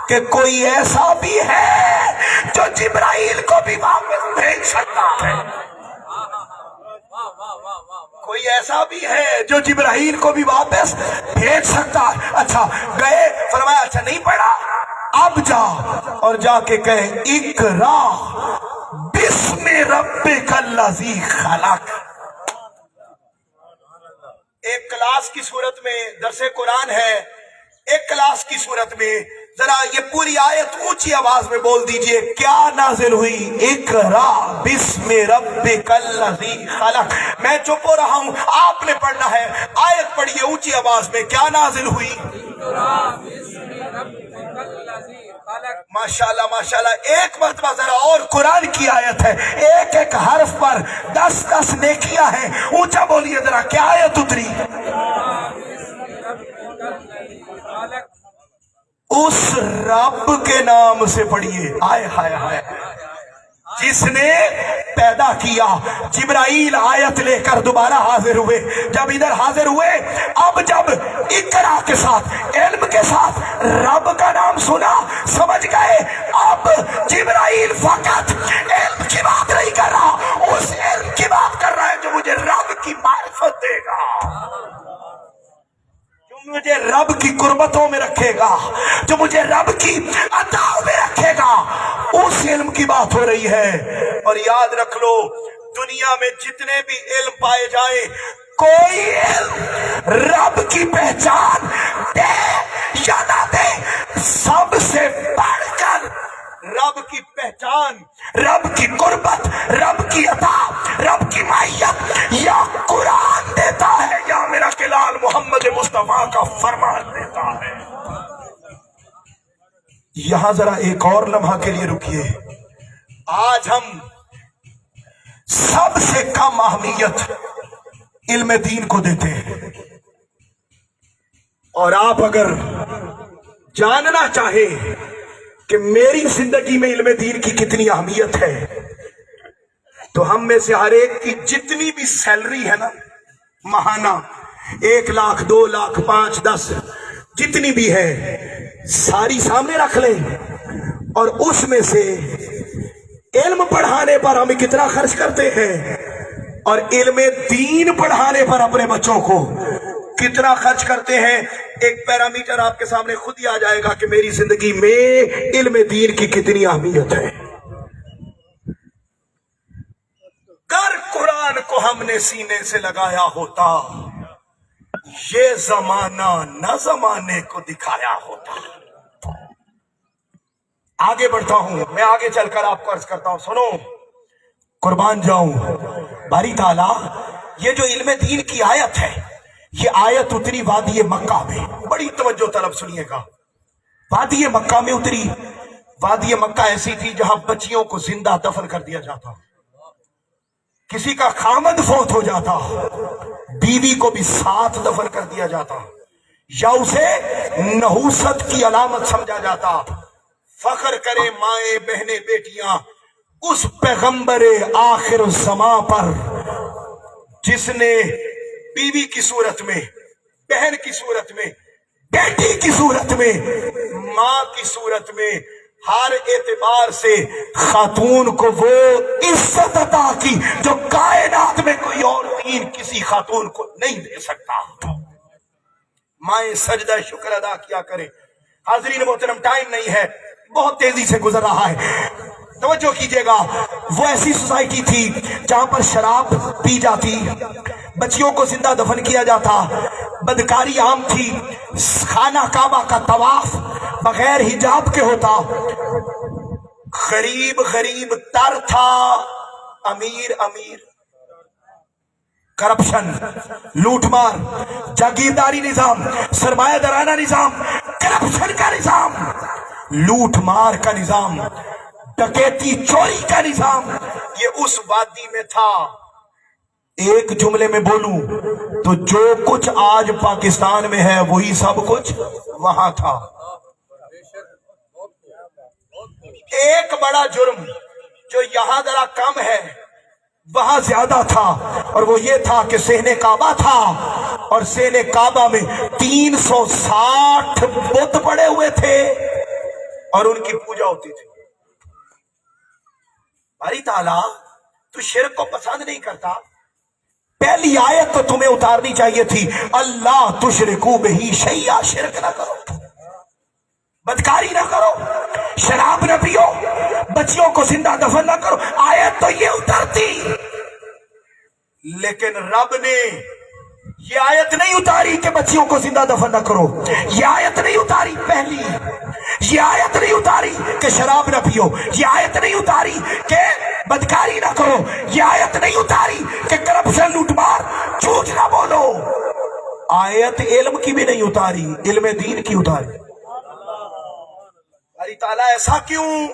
कि कोई ऐसा भी है जो जिब्राइल को भी वापस भेज सकता है। कोई ऐसा भी है जो जिब्राइल को भी वापस भेज सकता है। अच्छा गए, फरमाया अच्छा नहीं पढ़ा, अब जा और जाके कहे इकरा बिस्मि रब्बिकल्लज़ी खलक। एक क्लास की सूरत में दरसे कुरान है, एक क्लास की सूरत में जरा ये पूरी आयत ऊंची आवाज में बोल दीजिए, क्या नाजिल हुई? इकरा बिस्मि रब्बिकल्लज़ी खलक। मैं चुप हो रहा हूं, आपने पढ़ना है। आयत पढ़िए ऊंची आवाज में, क्या नाजिल हुई? माशाल्लाह माशाल्लाह, एक मरतबा जरा और कुरान की आयत है, एक एक हर्फ पर 10-10 नेकियां हैं। ऊंचा बोलिए जरा, क्या आयत उतरी? उस रब के नाम से पढ़िए। आय हाय हाय, जिसने पैदा किया। जिब्राइल आयत लेकर दोबारा हाजिर हुए। जब इधर हाजिर हुए, अब जब इकरा के साथ, इल्म के साथ रब का नाम सुना, समझ गए अब जिब्राइल फकत इल्म की बात नहीं कर रहा, उस इल्म की बात कर रहा है जो मुझे रब की मारिफत देगा, मुझे रब की कुर्बतों में रखेगा, जो मुझे रब की अताओं में रखेगा। उस इल्म की बात हो रही है। और याद रख लो, दुनिया में जितने भी इल्म पाए जाए, कोई इल्म रब की पहचान दे या ना दे, सबसे बढ़कर रब की पहचान, रब की कुर्बत, रब की अता, रब की माहियत या कुरान देता है या मेरा किलाल मोहम्मद मुस्तफा का फरमान देता है। यहां जरा एक और लम्हा के लिए रुकिए। आज हम सबसे कम अहमियत इल्म दीन को देते हैं, और आप अगर जानना चाहे कि मेरी जिंदगी में इल्म दीन की कितनी अहमियत है, तो हम में से हर एक की जितनी भी सैलरी है ना महाना, 1 लाख 2 लाख 5 10 जितनी भी है, सारी सामने रख लें और उसमें से इल्म पढ़ाने पर हम कितना खर्च करते हैं और इल्म दीन पढ़ाने पर अपने बच्चों को कितना खर्च करते हैं। एक पैरामीटर आपके सामने खुद ही आ जाएगा कि मेरी जिंदगी में इल्म दीन की कितनी अहमियत है। ईमान को हमने सीने से लगाया होता, ये जमाना न जमाने को दिखाया होता। आगे बढ़ता हूं मैं, आगे चलकर आपको अर्ज करता हूं, सुनो कुर्बान जाऊं। बारी ताला ये जो इल्म दीन की आयत है, ये आयत उतरी वादी मक्का में। बड़ी तवज्जो तलब सुनिएगा, वादी मक्का में उतरी। वादी मक्का ऐसी थी जहां बच्चियों को जिंदा दफन कर दिया जाता, किसी का खामद फौत हो जाता, बीवी को भी साथ दफन कर दिया जाता, या उसे नहूसत की अलामत समझा जाता। फख्र करे माए बहने बेटियां उस पैगंबरे आखिर ज़मां पर जिसने बीवी की सूरत में, बहन की सूरत में, बेटी की सूरत में, मां की सूरत में, हर एतबार से खातून को वो इज्जत अता की जो कायनात में कोई और दीन किसी खातून को नहीं दे सकता। माए सजदा शुक्र अदा किया करे। हाज़रीन मोहतरम, टाइम नहीं है, बहुत तेजी से गुजर रहा है, तवज्जो कीजिएगा। वो ऐसी सोसाइटी थी जहां पर शराब पी जाती, बच्चियों को जिंदा दफन किया जाता, बदकारी आम थी, खाना काबा का तवाफ बगैर हिजाब के होता, गरीब गरीब तर था, अमीर अमीर, करप्शन, लूटमार, जागीरदारी निजाम, सरमायादाराना निजाम, करप्शन का निजाम, लूटमार का निजाम, डकैती चोरी का निजाम, ये उस वादी में था। एक जुमले में बोलूं तो जो कुछ आज पाकिस्तान में है वही सब कुछ वहां था। एक बड़ा जुर्म जो यहां जरा कम है वहां ज्यादा था, और वो ये था कि सहने काबा था, और सहने काबा में 360 बुत पड़े हुए थे और उनकी पूजा होती थी। बारी ताला तू शिर्क को पसंद नहीं करता, पहली आयत तो तुम्हें उतारनी चाहिए थी, अल्लाह तुशरिकू बिही शैया, शिर्क ना करो, बदकारी ना करो, शराब ना पियो, बच्चियों को जिंदा दफन ना करो। आयत तो ये उतारती, लेकिन रब ने ये आयत नहीं उतारी कि बच्चियों को जिंदा दफन ना करो, ये आयत नहीं उतारी पहली, ये आयत नहीं उतारी कि शराब ना पियो, ये आयत नहीं उतारी कि बदकारी ना करो, ये आयत नहीं उतारी कि करप्शन लूटमार झूठ ना बोलो। आयत इल्म की भी नहीं उतारी, इल्म दीन की उतारी। अल्लाह ताला ऐसा क्यों?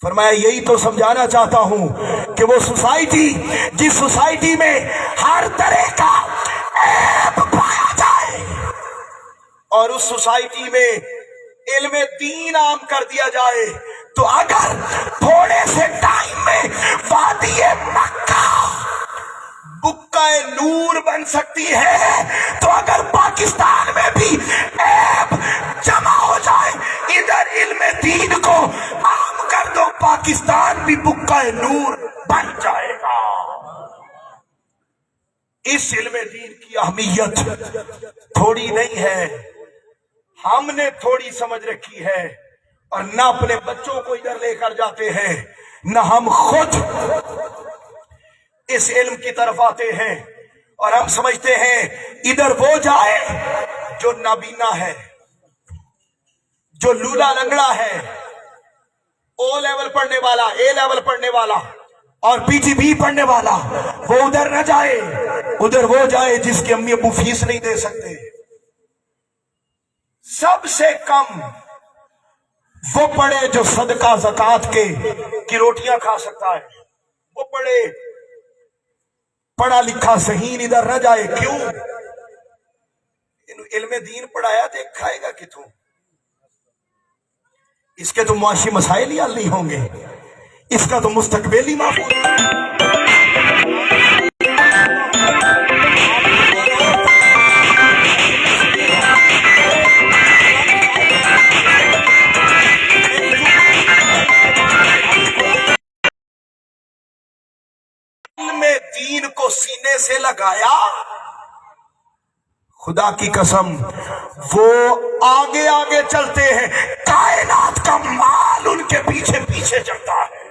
फरमाया यही तो समझाना चाहता हूं कि वो सोसाइटी, जिस सोसाइटी में हर तरह का ऐब पाया जाए और उस सोसाइटी में इल्म दीन आम कर दिया जाए, तो अगर थोड़े से टाइम में वादी मक्का बुक्काए नूर बन सकती है, तो अगर पाकिस्तान में भी ऐब जमा हो जाए, इधर इल्म दीन को आम कर दो, पाकिस्तान भी बुक्काए नूर बन जाएगा। इस इल्म दीन की अहमियत थोड़ी नहीं है, हमने थोड़ी समझ रखी है, और न अपने बच्चों को इधर लेकर जाते हैं, न हम खुद इस इल्म की तरफ आते हैं, और हम समझते हैं इधर वो जाए जो नाबीना है, जो लूला लंगड़ा है, ओ लेवल पढ़ने वाला, ए लेवल पढ़ने वाला और पीजीबी पढ़ने वाला, वो उधर न जाए, उधर वो जाए जिसकी अम्मी अबू फीस नहीं दे सकते। सबसे कम वो पढ़े जो सदका ज़कात की रोटियां खा सकता है, वो पढ़े, पढ़ा लिखा सही इधर न जाए। क्यों? इल्म दीन पढ़ाया तो खाएगा किथों? इसके तो मुआशी मसाइल ही हल नहीं होंगे, इसका तो मुस्तकबिल ही महफूज। में दीन को सीने से लगाया, खुदा की कसम वो आगे आगे चलते हैं, कायनात का माल उनके पीछे पीछे चलता है।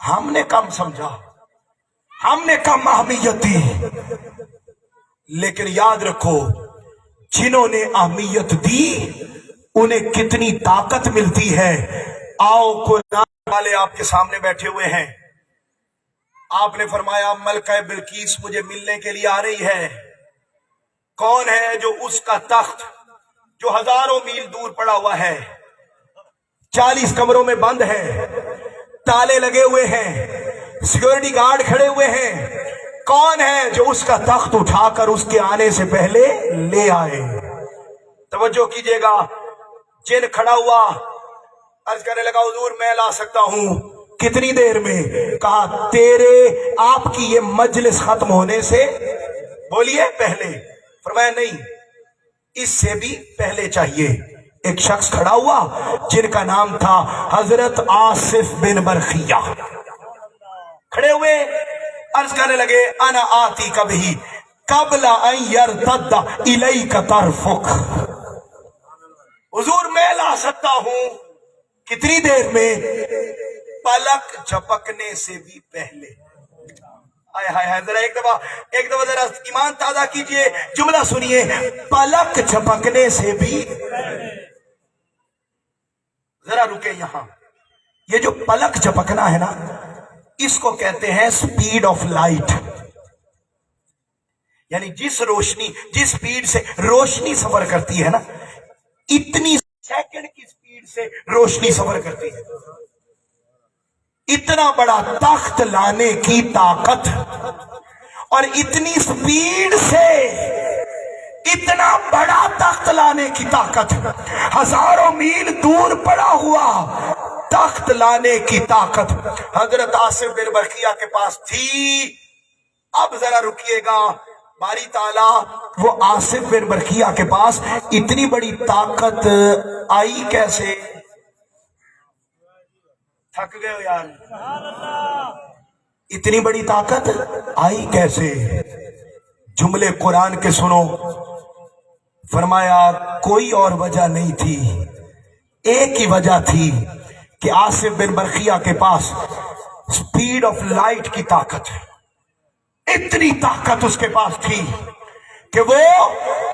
ہم نے کم سمجھا، ہم نے کم اہمیت دی، لیکن یاد رکھو جنہوں نے اہمیت دی انہیں کتنی طاقت ملتی ہے۔ آؤ قرآن والے آپ کے سامنے بیٹھے ہوئے ہیں، آپ نے فرمایا ملکہ بلقیس مجھے ملنے کے لیے آ رہی ہے۔ کون ہے جو اس کا تخت جو ہزاروں میل دور پڑا ہوا ہے، 40 کمروں میں بند ہے، تالے لگے ہوئے ہیں، سیکورٹی گارڈ کھڑے ہوئے ہیں، کون ہے جو اس کا تخت اٹھا کر اس کے آنے سے پہلے لے آئے؟ توجہ کیجئے گا، جن کھڑا ہوا عرض کرنے لگا حضور میں لا سکتا ہوں۔ کتنی دیر میں؟ کہا تیرے آپ کی یہ مجلس ختم ہونے سے بولیے پہلے۔ فرمایا نہیں، اس سے بھی پہلے چاہیے۔ ایک شخص کھڑا ہوا جن کا نام تھا حضرت آصف بن برخیہ، کھڑے ہوئے عرض کرنے لگے انا آتی کبھی قبل ان یرتد الیک طرفک، حضور میں لا سکتا ہوں۔ کتنی دیر میں؟ پلک جھپکنے سے بھی پہلے۔ ہائے ہائے ہائے، ذرا ایک دفعہ ذرا ایمان تازہ کیجئے، جملہ سنیے، پلک جھپکنے سے بھی۔ ذرا رکے یہاں، یہ جو پلک جھپکنا ہے نا، اس کو کہتے ہیں سپیڈ آف لائٹ، یعنی جس سپیڈ سے روشنی سفر کرتی ہے نا، اتنی سیکنڈ کی سپیڈ سے روشنی سفر کرتی ہے۔ اتنا بڑا تخت لانے کی طاقت اور اتنی سپیڈ سے اتنا بڑا تخت لانے کی طاقت، ہزاروں میل دور پڑا ہوا تخت لانے کی طاقت حضرت آصف بن برخیہ کے پاس تھی۔ اب ذرا رکیے گا، باری تعالیٰ وہ آصف بن برخیہ کے پاس اتنی بڑی طاقت آئی کیسے؟ تھک گئے ہو یار، اتنی بڑی طاقت آئی کیسے؟ جملے قرآن کے سنو۔ فرمایا کوئی اور وجہ نہیں تھی، ایک ہی وجہ تھی کہ آصف بن برخیہ کے پاس سپیڈ آف لائٹ کی طاقت ہے۔ اتنی طاقت اس کے پاس تھی کہ وہ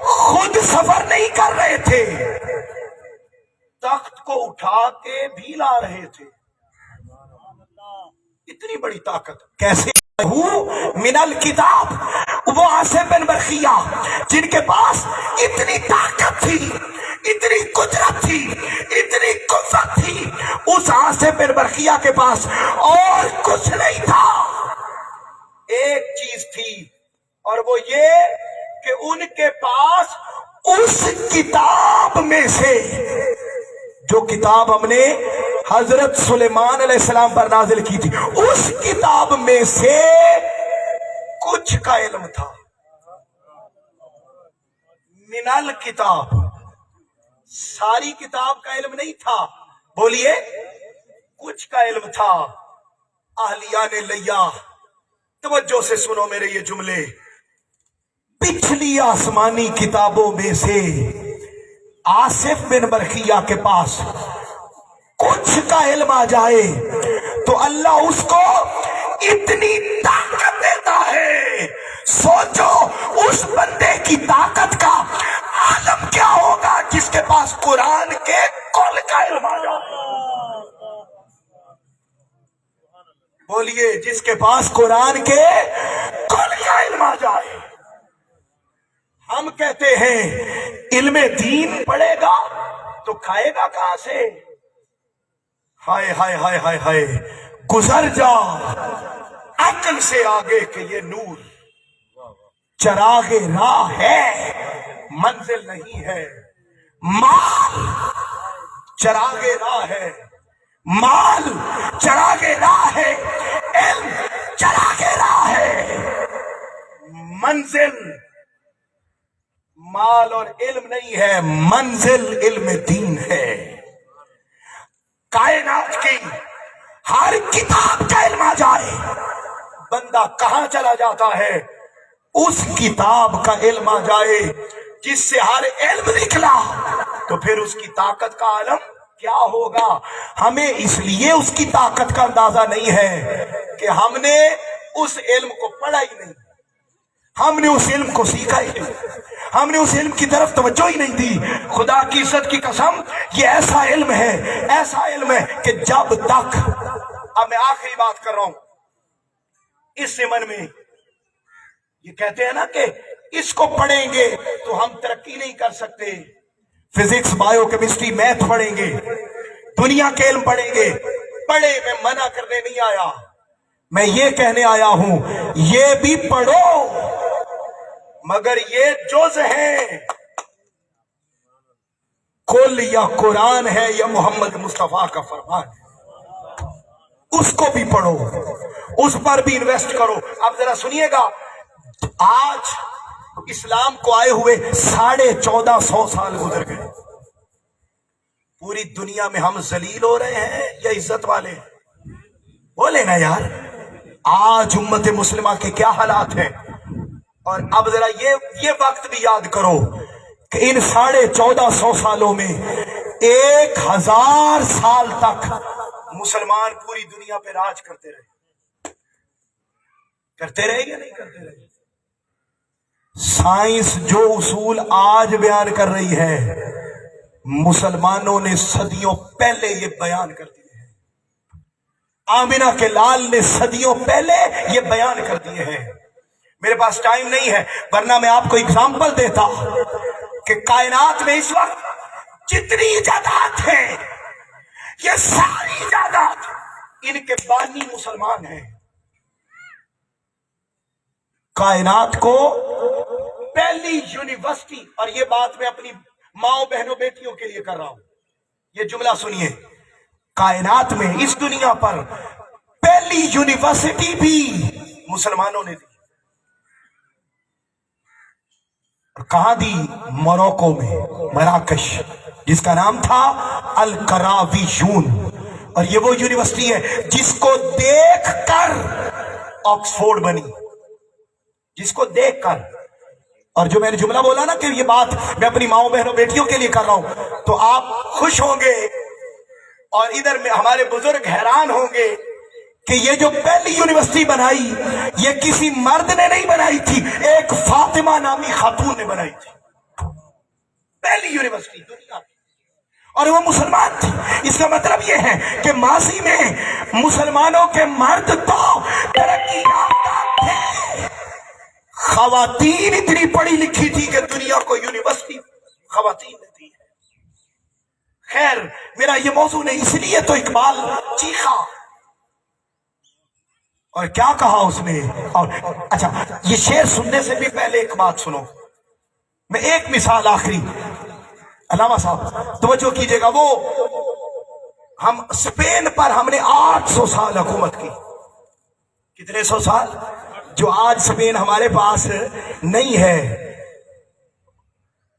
خود سفر نہیں کر رہے تھے، تخت کو اٹھا کے بھی لا رہے تھے۔ اتنی بڑی طاقت کیسے؟ من الکتاب، وہ آصف بن برخیہ جن کے پاس اتنی طاقت تھی، اتنی قدرت تھی، اتنی قوت تھی، اس آصف بن برخیہ کے پاس اور کچھ نہیں تھا، ایک چیز تھی، اور وہ یہ کہ ان کے پاس اس کتاب میں سے جو کتاب ہم نے حضرت سلیمان علیہ السلام پر نازل کی تھی، اس کتاب میں سے کچھ کا علم تھا۔ من الکتاب، ساری کتاب کا علم نہیں تھا، بولیے کچھ کا علم تھا۔ اہلیہ نے لیا، توجہ سے سنو میرے یہ جملے، پچھلی آسمانی کتابوں میں سے آصف بن برخیہ کے پاس کچھ کا علم آ جائے تو اللہ اس کو اتنی طاقت دیتا ہے۔ سوچو اس بندے کی طاقت کا عالم کیا ہوگا جس کے پاس قرآن کے کل کا علم آ جائے۔ بولیے جس کے پاس قرآن کے کل کا علم آ جائے۔ ہم کہتے ہیں علم دین پڑھے گا تو کھائے گا کہاں سے؟ ہائے ہائے ہائے ہائے ہائے، گزر جا عقل سے آگے کہ یہ نور چراغ راہ ہے، منزل نہیں ہے۔ مال چراغ راہ ہے، مال چراغ راہ ہے، علم چراغ راہ ہے، منزل مال اور علم نہیں ہے، منزل علم دین ہے۔ کائنات کی ہر کتاب کا علم آ جائے، بندہ کہاں چلا جاتا ہے؟ اس کتاب کا علم آ جائے جس سے ہر علم نکلا، تو پھر اس کی طاقت کا عالم क्या होगा। हमें इसलिए उसकी ताकत का अंदाजा नहीं है कि हमने उस इल्म को पढ़ा ही नहीं, हमने उस इल्म को सीखा ही नहीं, हमने उस इल्म की तरफ तवज्जो ही नहीं दी। खुदा की इज्जत की कसम, ये ऐसा इल्म है, ऐसा इल्म है कि जब तक, अब मैं आखिरी बात कर रहा हूं, इस ज़माने में ये कहते हैं ना कि इसको पढ़ेंगे तो हम तरक्की नहीं कर सकते, फिजिक्स, बायो केमिस्ट्री, मैथ पढ़ेंगे, दुनिया के इल्म पढ़ेंगे। पढ़े, मैं मना करने नहीं आया, मैं ये कहने आया हूं ये भी पढ़ो, मगर ये जुज है, कुल या कुरान है या मोहम्मद मुस्तफा का फरमान है, उसको भी पढ़ो, उस पर भी इन्वेस्ट करो। अब जरा सुनिएगा, आज इस्लाम को आए हुए 1450 साल गुजर गए, पूरी दुनिया में हम जलील हो रहे हैं या इज्जत वाले? बोले ना यार, आज उम्मत मुस्लिमा के क्या हालात हैं। और अब जरा ये वक्त भी याद करो कि इन 1450 सालों में 1000 साल तक मुसलमान पूरी दुनिया पे राज करते रहे या नहीं करते रहे? साइंस जो उसूल आज बयान कर रही है, मुसलमानों ने सदियों पहले ये बयान कर दिए हैं। आमिना के लाल ने सदियों पहले ये बयान कर दिए हैं। मेरे पास टाइम नहीं है, वरना मैं आपको एग्जाम्पल देता कि कायनात में इस वक्त जितनी इजादात हैं, ये सारी इजादात इनके बानी मुसलमान हैं। कायनात को पहली यूनिवर्सिटी, और ये बात मैं अपनी माओ बहनों बेटियों के लिए कर रहा हूं, ये जुमला सुनिए, कायनात में इस दुनिया पर पहली यूनिवर्सिटी भी मुसलमानों ने दी। और कहां दी? मोरक्को में, मराकश, जिसका नाम था अल करावियून। और ये वो यूनिवर्सिटी है जिसको देखकर ऑक्सफोर्ड बनी, जिसको देखकर। और जो मैंने जुमला बोला ना कि ये बात मैं अपनी माओ बहनों बेटियों के लिए कर रहा हूं, तो आप खुश होंगे और इधर में हमारे बुजुर्ग हैरान होंगे कि ये जो पहली यूनिवर्सिटी बनाई, ये किसी मर्द ने नहीं बनाई थी, एक फातिमा नामी खातून ने बनाई थी। पहली यूनिवर्सिटी दुनिया में, और वो मुसलमान थी। इसका मतलब ये है कि माजी में मुसलमानों के मर्द तो तरक्की याफ्ता थे, खवातीन इतनी पढ़ी लिखी थी कि दुनिया को यूनिवर्सिटी खवातीन ने दी है। खैर, मेरा ये मौजू नहीं, इसलिए तो इकबाल चीखा। और क्या कहा उसने? और अच्छा, ये शेर सुनने से भी पहले एक बात सुनो, मैं एक मिसाल आखिरी, अल्लामा साहब तवज्जो कीजिएगा, वो हम स्पेन पर हमने 800 साल हुकूमत की। कितने सौ साल? जो आज स्पेन हमारे पास नहीं है।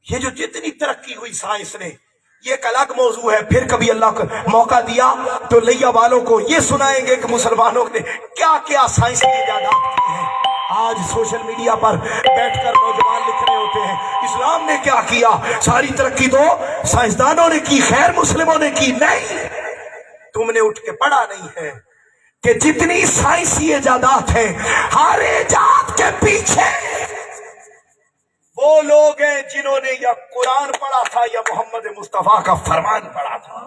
ये जो जितनी तरक्की हुई साइंस ने, ये एक अलग मौजू है, फिर कभी अल्लाह को मौका दिया तो लिया वालों को ये सुनाएंगे कि मुसलमानों ने क्या क्या साइंस की इजादात की है। आज सोशल मीडिया पर बैठकर नौजवान लिख रहे होते हैं इस्लाम ने क्या किया, सारी तरक्की तो साइंसदानों ने की, खैर मुस्लिमों ने की नहीं। तुमने उठ के पढ़ा नहीं है कि जितनी साइंसी इजादात है, हर इजाद के पीछे वो लोग हैं जिन्होंने या कुरान पढ़ा था या मोहम्मद मुस्तफा का फरमान पढ़ा था।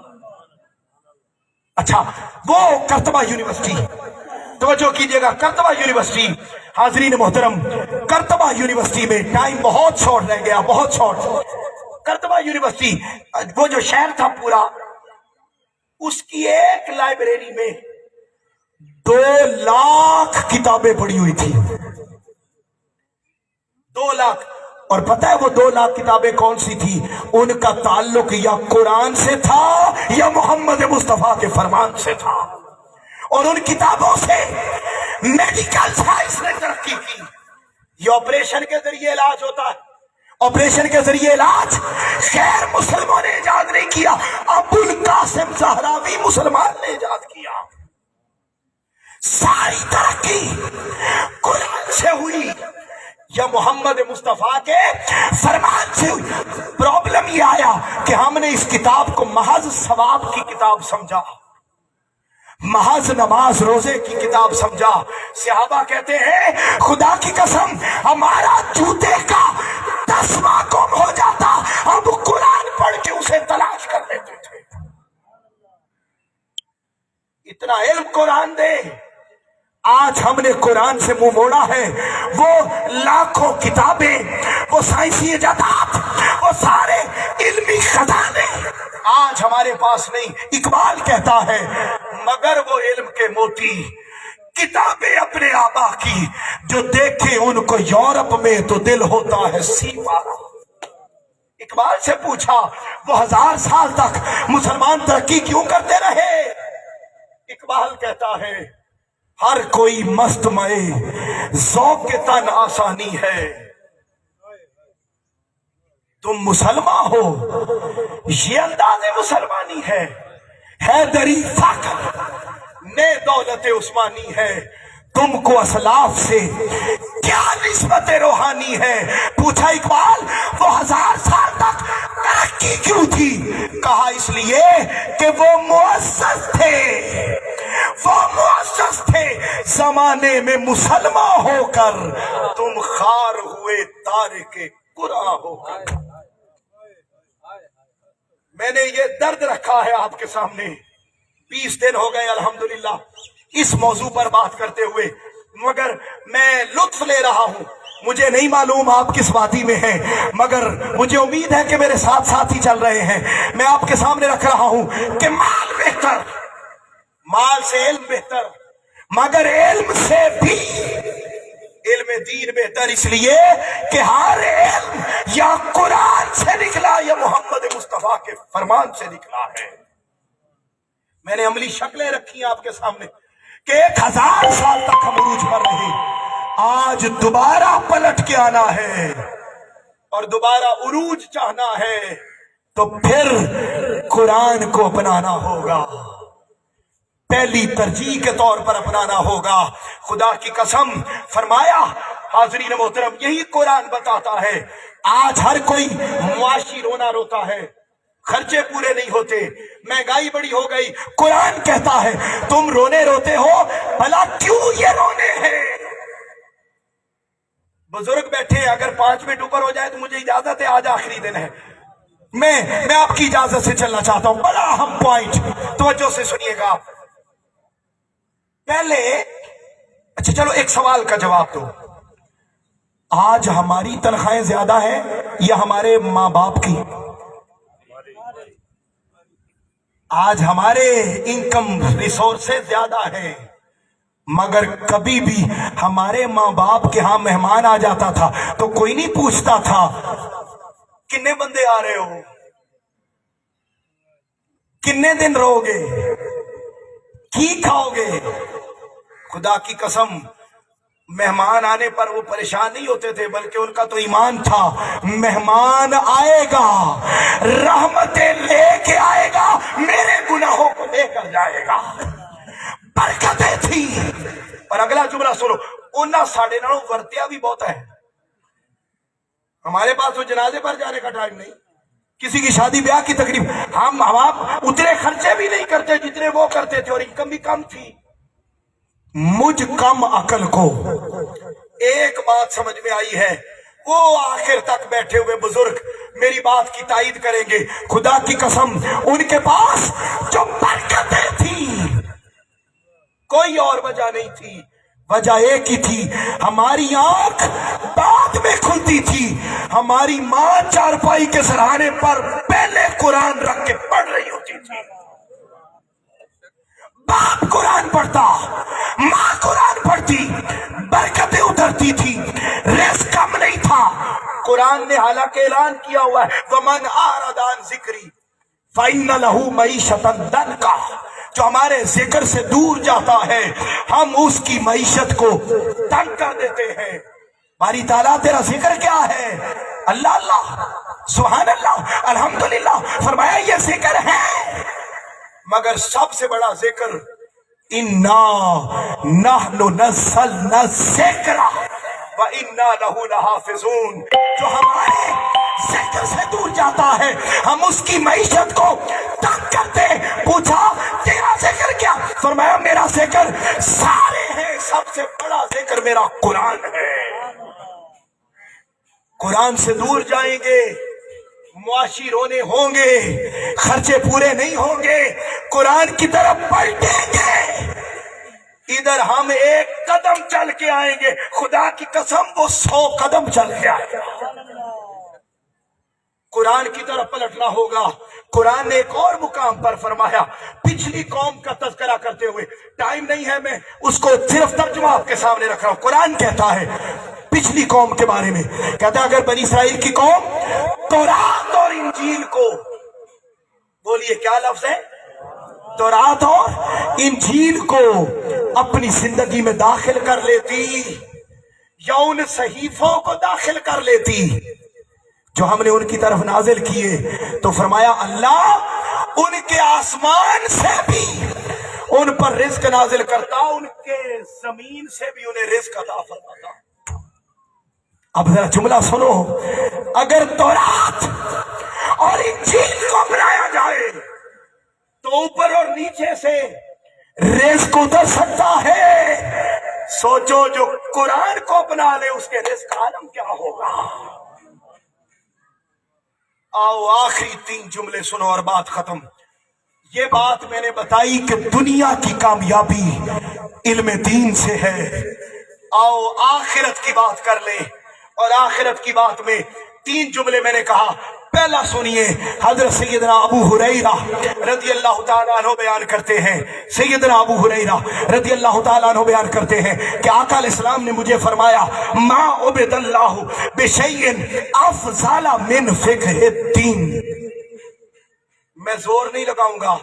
अच्छा, वो करतबा यूनिवर्सिटी, तवज्जो कीजिएगा, करतबा यूनिवर्सिटी, हाजरीन मोहतरम, करतबा यूनिवर्सिटी में टाइम बहुत शॉर्ट रह गया, बहुत शॉर्ट। करतबा यूनिवर्सिटी, वो जो शहर था पूरा, उसकी एक लाइब्रेरी में 2 लाख किताबें पड़ी हुई थी। 2 लाख। और पता है वो 2 लाख किताबें कौन सी थी? उनका ताल्लुक या कुरान से था या मोहम्मद मुस्तफा के फरमान से था। और उन किताबों से मेडिकल साइंस ने तरक्की की। ये ऑपरेशन के जरिए इलाज होता है, ऑपरेशन के जरिए इलाज खैर मुसलमानों ने इजाद नहीं किया, अबुल कासिम ज़हरावी मुसलमान ने इजाद किया। सारी तरक्की कुरान से हुई, या मोहम्मद मुस्तफा के फरमान से हुई। प्रॉब्लम ये आया कि हमने इस किताब को महज सवाब की किताब समझा, महज नमाज रोजे की किताब समझा। सहाबा कहते हैं खुदा की कसम हमारा जूते का तस्मा गुम हो जाता, हम कुरान पढ़ के उसे तलाश कर लेते थे। इतना इल्म कुरान दे, आज हमने कुरान से मुंह मोड़ा है। वो लाखों किताबें, वो साइंसी इजादात, वो सारे इल्मी खजाने आज हमारे पास नहीं। इकबाल कहता है मगर वो इल्म के मोती किताबें अपने आबा की, जो देखे उनको यूरोप में तो दिल होता है सीपारा। इकबाल से पूछा वो 1000 साल तक मुसलमान तरक्की क्यों करते रहे? इकबाल कहता है हर कोई मस्त मए ज़ौक़ के तन आसानी है, तुम मुसलमान हो ये अंदाज़े मुसलमानी है। हैदरी फाकल ने दौलत उस्मानी है, तुमको असलाफ से क्या निस्बत रूहानी है। पूछा इकबाल वो 1000 साल तक तरक्की क्यों थी? कहा इसलिए कि वो मुअस्सस थे, वो मुअस्सस थे जमाने में मुसलमान होकर, तुम खार हुए तारिके कुरान होकर। मैंने ये दर्द रखा है आपके सामने, 20 दिन हो गए अल्हम्दुलिल्लाह इस मौजू पर बात करते हुए, मगर मैं लुत्फ ले रहा हूं। मुझे नहीं मालूम आप किस वादी में हैं, मगर मुझे उम्मीद है कि मेरे साथ साथ ही चल रहे हैं। मैं आपके सामने रख रहा हूं कि माल बेहतर, माल से इल्म बेहतर, मगर इल्म से भी इल्म दीन बेहतर, इसलिए कि हर इल्म या कुरान से निकला या मोहम्मद मुस्तफा के फरमान से निकला है। मैंने अमली शक्लें रखी आपके सामने कि 1000 साल तक हम उरूज पर रहे, आज दोबारा पलट के आना है और दोबारा उरूज चाहना है, तो फिर कुरान को अपनाना होगा, पहली तरजीह के तौर पर अपनाना होगा। खुदा की कसम फरमाया हाज़रीन मोहतरम, यही कुरान बताता है। आज हर कोई मुआशी रोना रोता है, खर्चे पूरे नहीं होते, महंगाई बड़ी हो गई। कुरान कहता है तुम रोने रोते हो, भला क्यों ये रोने हैं? बुजुर्ग बैठे, अगर 5 मिनट ऊपर हो जाए तो मुझे इजाजत है, आज आखिरी दिन है, मैं आपकी इजाजत से चलना चाहता हूं। बड़ा अहम पॉइंट, तवज्जो से सुनिएगा आप। पहले अच्छा चलो एक सवाल का जवाब दो, आज हमारी तनख्वाहें ज्यादा है या हमारे माँ बाप की? आज हमारे इनकम रिसोर्सेज ज्यादा है, मगर कभी भी हमारे माँ बाप के यहां मेहमान आ जाता था तो कोई नहीं पूछता था कितने बंदे आ रहे हो, कितने दिन रहोगे, की खाओगे। खुदा की कसम मेहमान आने पर वो परेशान नहीं होते थे, बल्कि उनका तो ईमान था मेहमान आएगा रहमतें लेके आएगा, मेरे गुनाहों को लेकर जाएगा, बरकतें थी। और अगला जुमला सुनो, उन्ना साढ़े नालों वर्तिया भी बहुत है। हमारे पास तो जनाजे पर जाने का टाइम नहीं, किसी की शादी ब्याह की तकरीब, हम आप उतने खर्चे भी नहीं करते जितने वो करते थे, और इनकम भी कम थी। मुझ कम अकल को एक बात समझ में आई है, वो आखिर तक बैठे हुए बुजुर्ग मेरी बात की तायीद करेंगे। खुदा की कसम उनके पास जो बरकतें थी कोई और वजह नहीं थी, वजह एक ही थी, हमारी आंख बाद में खुलती थी। हमारी माँ चारपाई के सराहने पर पहले कुरान रख के पढ़ रही होती थी, बाप कुरान पढ़ता, माँ कुरान पढ़ती, बरकतें उतरती थी, रिस्क कम नहीं था। कुरान ने हालांकि ऐलान किया हुआ है वमन आरदान जिक्री फ़इन्न लहू मईशतन दनका, जो हमारे जिक्र से दूर जाता है हम उसकी मईशत को तंग कर देते हैं। बारी ताला तेरा जिक्र क्या है? अल्लाह अल्लाह सुभान अल्लाह अल्हम्दुलिल्लाह, फरमाया ये जिक्र है, मगर सबसे बड़ा जिक्र इन्ना नहनु नज़्ज़लना ज़िक्रा وَإِنَّا لَهُ لَحَافِظُونَ. جو ہمارے ذکر سے دور جاتا ہے ہم اس کی معیشت کو تنگ کرتے. پوچھا تیرا ذکر کیا؟ فرمایا میرا ذکر سارے ہیں، سب سے بڑا ذکر میرا قرآن ہے. قرآن سے دور جائیں گے معاشی رونے ہوں گے، خرچے پورے نہیں ہوں گے. قرآن کی طرف پلٹیں گے، ادھر ہم ایک قدم چل کے آئیں گے، خدا کی قسم وہ 100 قدم چل کے آئے گا. قرآن کی طرف پلٹنا ہوگا. قرآن نے ایک اور مقام پر فرمایا پچھلی قوم کا تذکرہ کرتے ہوئے، ٹائم نہیں ہے میں اس کو صرف ترجمہ آپ کے سامنے رکھ رہا ہوں. قرآن کہتا ہے پچھلی قوم کے بارے میں، کہتا ہے اگر بنی اسرائیل کی قوم تورات اور انجیل کو، بولیے کیا لفظ ہے، تورات اور انجیل کو اپنی زندگی میں داخل کر لیتی یا ان صحیفوں کو داخل کر لیتی جو ہم نے ان کی طرف نازل کیے، تو فرمایا اللہ ان کے آسمان سے بھی ان پر رزق نازل کرتا، ان کے زمین سے بھی انہیں رزق عطا فرماتا. اب ذرا جملہ سنو، اگر تورات اور انجیل کو اپنایا جائے تو اوپر اور نیچے سے رزق اتر سکتا ہے. سوچو جو قرآن کو اپنا لے اس کے رزق عالم کیا ہوگا. آؤ آخری 3 جملے سنو اور بات ختم. یہ بات میں نے بتائی کہ دنیا کی کامیابی علم دین سے ہے. آؤ آخرت کی بات کر لیں، اور آخرت کی بات میں 3 جملے میں نے کہا. پہلا سنیے، حضرت سیدنا ابو ہریرہ رضی اللہ تعالیٰ عنہ بیان کرتے ہیں، سیدنا ابو ہریرہ رضی اللہ تعالیٰ عنہ بیان کرتے ہیں کہ آقا علیہ السلام نے مجھے فرمایا ما عبد اللہ بشیء افضل من فقہ الدین. میں زور نہیں لگاؤں گا،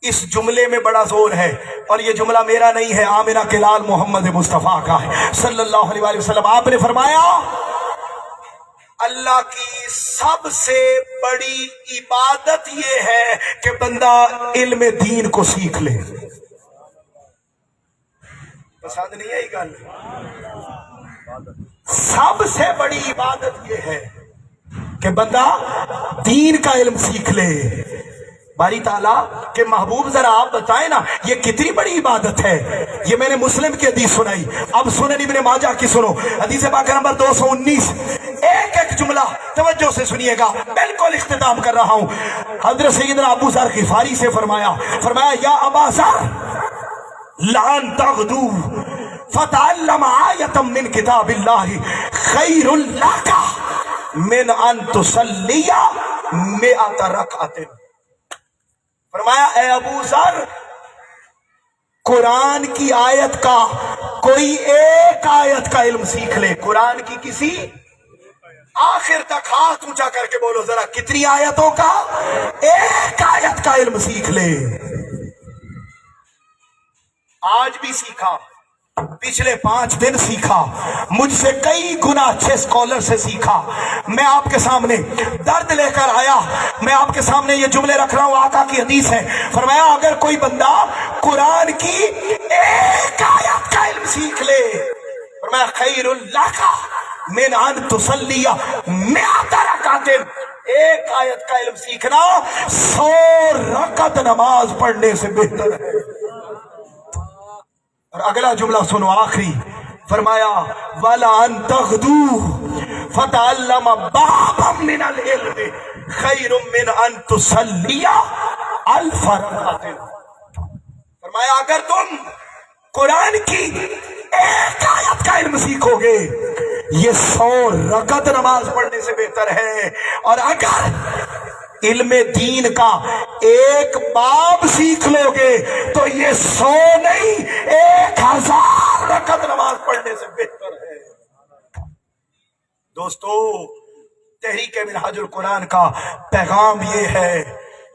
اس جملے میں بڑا زور ہے، اور یہ جملہ میرا نہیں ہے، آمنہ کے لال محمد مصطفیٰ کا ہے صلی اللہ علیہ وآلہ وسلم. آپ نے فرمایا اللہ کی سب سے بڑی عبادت یہ ہے کہ بندہ علم دین کو سیکھ لے. پسند نہیں ہے یہ گل؟ سب سے بڑی عبادت یہ ہے کہ بندہ دین کا علم سیکھ لے. باری تعالیٰ کہ محبوب ذرا آپ بتائیں نا یہ کتنی بڑی عبادت ہے. یہ میں نے مسلم کی حدیث سنائی، اب سنن ابن ماجہ کی سنو، حدیث پاک نمبر 219. ایک ایک جملہ توجہ سے سنیے گا، بالکل اختتام کر رہا ہوں. حضرت سیدنا ابو ذر غفاری سے فرمایا یا ابا ذر لان تغدو فتعلم آیتا من کتاب اللہ خیر لک من ان تصلی 100 رکعت. فرمایا اے ابو ذر قرآن کی آیت کا کوئی ایک آیت کا علم سیکھ لے. قرآن کی کسی، آخر تک ہاتھ اونچا کر کے بولو ذرا، کتنی آیتوں کا؟ ایک آیت کا علم سیکھ لے. آج بھی سیکھا، پچھلے 5 دن سیکھا، مجھ سے کئی گنا اچھے اسکالر سے سیکھا. میں آپ کے سامنے درد لے کر آیا، میں آپ کے سامنے یہ جملے رکھ رہا ہوں، آقا کی حدیث ہے. فرمایا اگر کوئی بندہ قرآن کی ایک آیت کا علم سیکھ لے، فرمایا خیر لک من ان تصلی 100 رکعت. ایک آیت کا علم سیکھنا 100 رکعت نماز پڑھنے سے بہتر ہے. اور اگلا جملہ سنو آخری، فرمایا وَلَا أَن تَغْدُو فَتَعَلَّمَ بَابًا مِّنَ الْعِلْمِ خَيْرٌ مِّنْ أَن تُصَلِّيَ 1000 رکعت. فرمایا اگر تم قرآن کی ایک آیت کا علم سیکھو گے یہ 100 رکعت نماز پڑھنے سے بہتر ہے. اور اگر علم دین کا ایک باب سیکھ لو گے تو یہ 100 نہیں 1000 رکعت نماز پڑھنے سے بہتر ہے. دوستو تحریک منہاج القرآن کا پیغام یہ ہے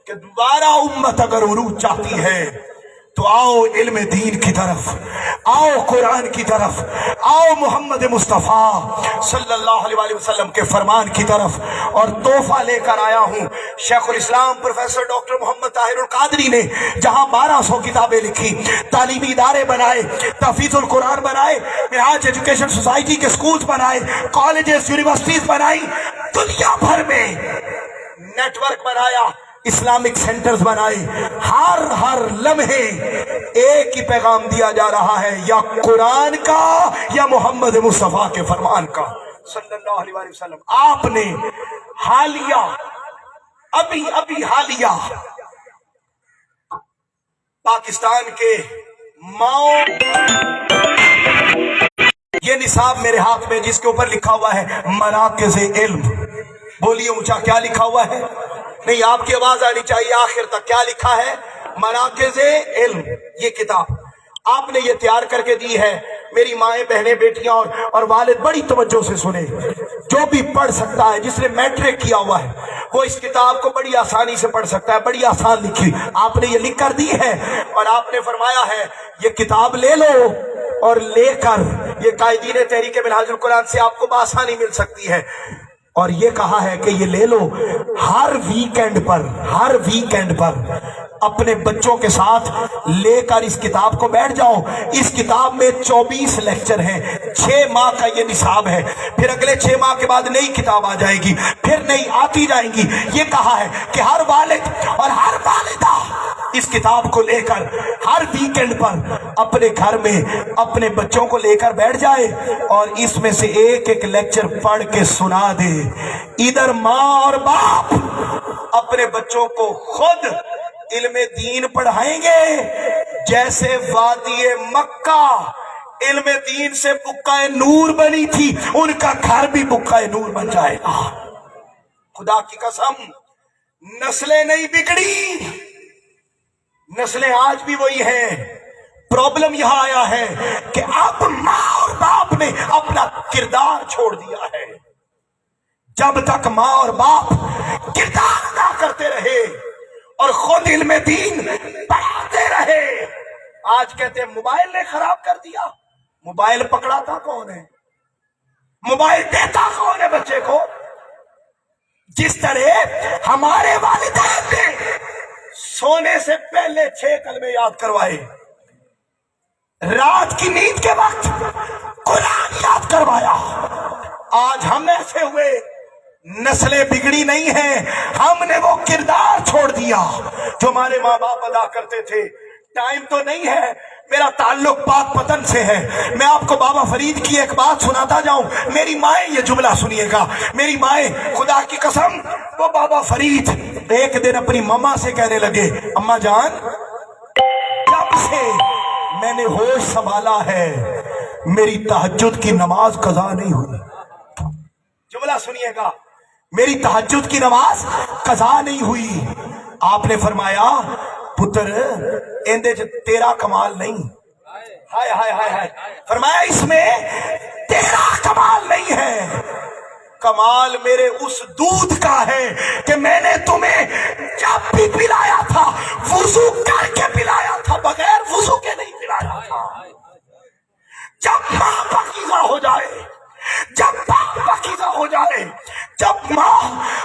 کہ دوبارہ امت اگر عروج چاہتی ہے تو آؤ علم دین کی طرف، आओ कुरान की तरफ, आओ मोहम्मद मुस्तफ़ा सल्लल्लाहु अलैहि वसल्लम के फरमान की तरफ। और तोहफा लेकर आया हूँ शेखुल इस्लाम प्रोफेसर डॉक्टर मोहम्मद ताहिरुल कादरी ने, जहाँ 1200 किताबें लिखी, तालीमी इदारे बनाए, तहफीजुल कुरान बनाए, मिराज एजुकेशन सोसाइटी के स्कूल्स बनाए, कॉलेजेस यूनिवर्सिटीज बनाई, दुनिया भर में नेटवर्क बनाया, इस्लामिक सेंटर्स बनाए। हर लम्हे एक ही पैगाम दिया जा रहा है, या कुरान का या मोहम्मद मुस्तफा के फरमान का सल्लल्लाहु अलैहि वसल्लम। आपने हालिया अभी हालिया पाकिस्तान के माओ, ये निसाब मेरे हाथ में जिसके ऊपर लिखा हुआ है मराकिज़ इल्म। बोलिए ऊंचा, क्या लिखा हुआ है? नहीं, आपकी आवाज आनी चाहिए आखिर तक। क्या लिखा है? मराकिज़ इल्म। ये किताब आपने ये तैयार करके दी है। मेरी माएँ, बहनें, बेटियां और वालिद बड़ी तवज्जो से सुने। जो भी पढ़ सकता है, जिसने मैट्रिक किया हुआ है, वो इस किताब को बड़ी आसानी से पढ़ सकता है। बड़ी आसान लिखी आपने ये लिख कर दी है, और आपने फरमाया है ये किताब ले लो, और लेकर ये कायदीन तहरीक मिनहाजुल कुरान से आपको बआसानी मिल सकती है। और ये कहा है कि ये ले लो, हर वीकेंड पर अपने बच्चों के साथ लेकर इस किताब को बैठ जाओ। इस किताब में 24 लेक्चर हैं, 6 माह का ये निसाब है। फिर अगले 6 माह के बाद नई किताब आ जाएगी, फिर नई आती जाएंगी। ये कहा है कि हर वालिद और हर वालिदा इस किताब को लेकर हर वीकेंड पर अपने घर में अपने बच्चों को लेकर बैठ जाए, और इसमें से एक लेक्चर पढ़ के सुना दे। इधर माँ और बाप अपने बच्चों को खुद इल्मे दीन पढ़ाएंगे, जैसे वादी मक्का इल्मे दीन से बुक्का नूर बनी थी, उनका घर भी बुक्का नूर बन जाएगा। खुदा की कसम, नस्लें नहीं बिगड़ी, नस्लें आज भी वही हैं। प्रॉब्लम यहां आया है कि अब माँ और बाप ने अपना किरदार छोड़ दिया है। जब तक माँ और बाप किरदार अदा करते रहे और खुद इल्मे दीन पढ़ाते रहे, आज कहते हैं मोबाइल ने खराब कर दिया। मोबाइल पकड़ाता कौन है? मोबाइल देता कौन है बच्चे को? जिस तरह हमारे वालिदैन ने सोने से पहले 6 कलमे याद करवाए, रात की नींद के वक्त कुरान याद करवाया, आज हम ऐसे हुए। नस्लें बिगड़ी नहीं है, हमने वो किरदार छोड़ दिया जो हमारे माँ बाप अदा करते थे। टाइम तो नहीं है, मेरा ताल्लुक पाक पतन से है। मैं आपको बाबा फरीद की एक बात सुनाता जाऊं। मेरी माए, ये जुमला सुनिएगा, मेरी माए खुदा की कसम, वो बाबा फरीद एक दिन अपनी मम्मा से कहने लगे, अम्मा जान, जब से मैंने होश संभाला है मेरी तहज्जुद की नमाज कज़ा नहीं हुई। जुमला सुनिएगा, मेरी तहज्जुद की नमाज कज़ा नहीं हुई। आपने फरमाया, पुत्र इंदे च तेरा कमाल नहीं। हाय हाय हाय हाय, फरमाया इसमें तेरा कमाल नहीं है, कमाल मेरे उस दूध का है कि मैंने तुम्हें जब भी पिलाया था वुजू करके पिलाया था, बगैर वुजू के नहीं पिलाया था। जब माँ पाकीज़ा हो जाए, जब बाप पाकीज़ा हो जाए, जब माँ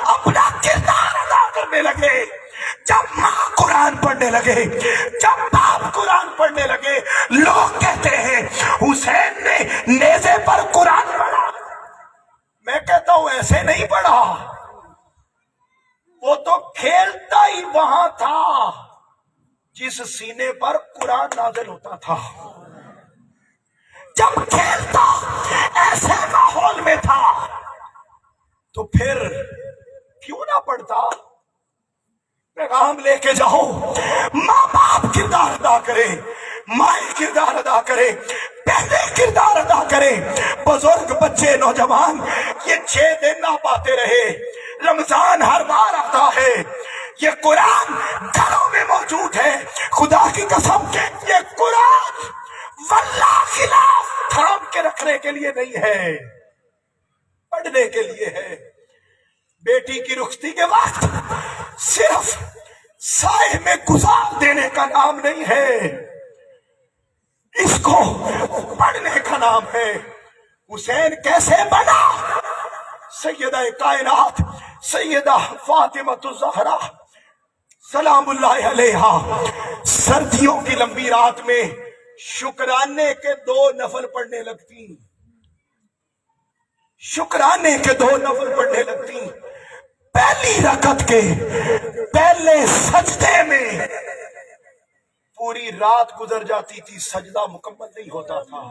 अपना किरदार अदा करने लगे, जब माँ कुरान पढ़ने लगे, जब बाप कुरान पढ़ने लगे, लोग कहते हैं हुसैन ने नेज़े पर कुरान पढ़ा। मैं कहता हूं ऐसे नहीं पढ़ा, वो तो खेलता ही वहां था जिस सीने पर कुरान नाज़िल होता था। जब खेलता ऐसे माहौल में था तो फिर क्यों ना पढ़ता? पैगाम लेके जाओ, माँ बाप किरदार अदा करे, माए किरदार अदा करे, पहले किरदार अदा करे। बुजुर्ग, बच्चे, नौजवान ये 6 दिन ना पाते रहे। रमजान हर बार आता है, ये कुरान घरों में मौजूद है। खुदा की कसम, ये कुरान वल्लाह खिलाफ थाम के रखने के लिए नहीं है, पढ़ने के लिए है। बेटी की रुखसती के वक्त सिर्फ साए में गुजार देने का नाम नहीं है, इस کو پڑھنے کا نام ہے۔ حسین کیسے بنا؟ سیدہ کائنات سیدہ فاطمہ الزہرا سلام اللہ علیہا سردیوں کی لمبی رات میں شکرانے کے 2 نفل پڑھنے لگتی، شکرانے کے 2 نفل پڑھنے لگتی۔ پہلی رکعت کے پہلے سجدے میں پوری رات گزر جاتی تھی، سجدہ مکمل نہیں ہوتا تھا۔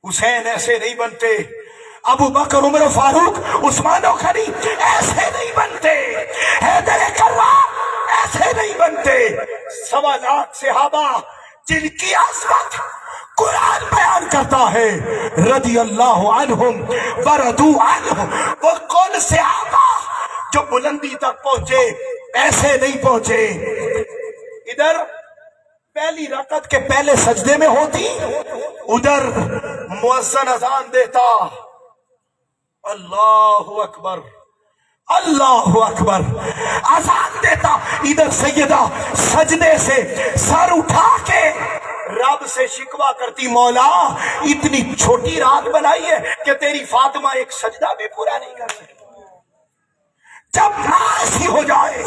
حسین ایسے نہیں بنتے، ابو بکر عمر فاروق عثمان و غنی ایسے نہیں بنتے، حیدر کرار ایسے نہیں بنتے۔ 1.25 لاکھ صحابہ جن کی عظمت قرآن بیان کرتا ہے، رضی اللہ عنہم ورضوا عنہ، وہ کون صحابہ جو بلندی تک پہنچے، ایسے نہیں پہنچے۔ ادھر پہلی رکعت کے پہلے سجدے میں ہوتی، ادھر مؤذن اذان دیتا، اللہ اکبر اللہ اکبر اذان دیتا، ادھر سیدہ سجدے سے سر اٹھا کے رب سے شکوہ کرتی، مولا اتنی چھوٹی رات بنائی ہے کہ تیری فاطمہ ایک سجدہ بھی پورا نہیں کر سکتی۔ جب ماں ایسی ہو جائے،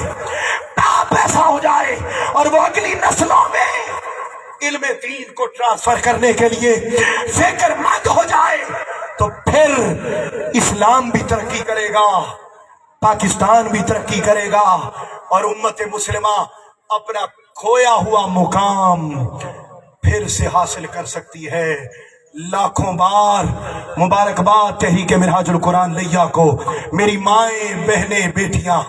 باپ ایسا ہو جائے، اور وہ اگلی نسلوں میں علم دین کو ٹرانسفر کرنے کے لیے فکر مند ہو جائے، تو پھر اسلام بھی ترقی کرے گا، پاکستان بھی ترقی کرے گا، اور امت مسلمہ اپنا کھویا ہوا مقام پھر سے حاصل کر سکتی ہے۔ لاکھوں بار مبارکباد تحریک منہاج القرآن لیا کو، میری مائیں بہنیں بیٹیاں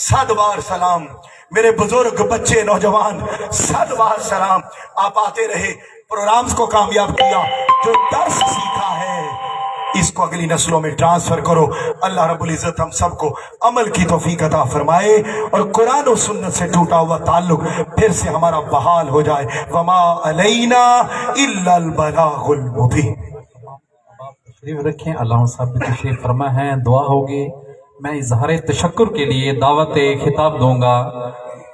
100 بار سلام، میرے بزرگ بچے نوجوان 100 بار سلام۔ آپ آتے رہے، پروگرامز کو کامیاب کیا، جو درس سیکھا ہے اس کو اگلی نسلوں میں ٹرانسفر کرو۔ اللہ رب العزت ہم سب کو عمل کی توفیق عطا فرمائے، اور قرآن و سنت سے ٹوٹا ہوا تعلق پھر سے ہمارا بحال ہو جائے۔ وما علینا الا البلاغ المبین۔ تشریف رکھیں، علامہ صاحب بھی تشریف فرما ہیں، دعا ہوگی۔ میں اظہار تشکر کے لیے دعوت خطاب دوں گا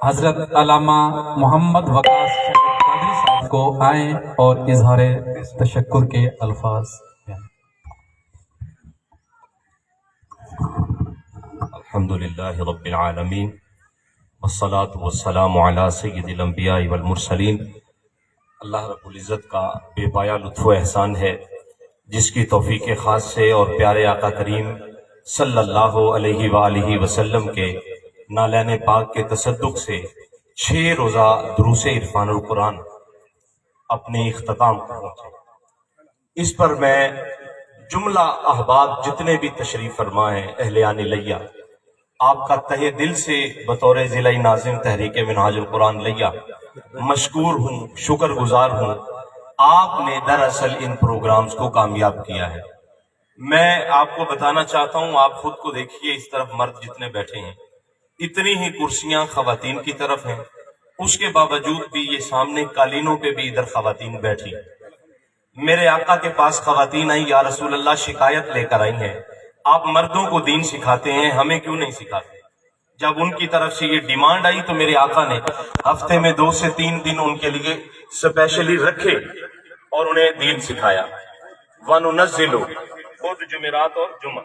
حضرت علامہ محمد وقاص قادری صاحب کو، آئیں اور اظہار تشکر کے الفاظ۔ الحمدللہ رب العالمین، والصلاة والسلام علی سید الانبیاء والمرسلین۔ اللہ رب العزت کا بے پایا لطف و احسان ہے، جس کی توفیق خاص سے اور پیارے آقا کریم صلی اللہ علیہ وآلہ وسلم کے نالین پاک کے تصدق سے 6 روزہ دروس عرفان القرآن اپنے اختتام کو پہنچے۔ اس پر میں جملہ احباب جتنے بھی تشریف فرما ہیں، اہلیان لیا، آپ کا تہہ دل سے بطور ضلع ناظم تحریک منہاج القرآن لیا مشکور ہوں، شکر گزار ہوں۔ آپ نے دراصل ان پروگرامز کو کامیاب کیا ہے۔ میں آپ کو بتانا چاہتا ہوں، آپ خود کو دیکھیے، اس طرف مرد جتنے بیٹھے ہیں، اتنی ہی کرسیاں خواتین کی طرف ہیں، اس کے باوجود بھی یہ سامنے قالینوں پہ بھی ادھر خواتین بیٹھی۔ میرے آقا کے پاس خواتین آئی، یا رسول اللہ شکایت لے کر آئی ہیں، آپ مردوں کو دین سکھاتے ہیں، ہمیں کیوں نہیں سکھاتے؟ جب ان کی طرف سے یہ ڈیمانڈ آئی تو میرے آقا نے ہفتے میں 2 سے 3 دن ان کے لیے سپیشلی رکھے اور انہیں دین سکھایا۔ وَنُنَزِّلُ، خود جمعرات اور جمعہ،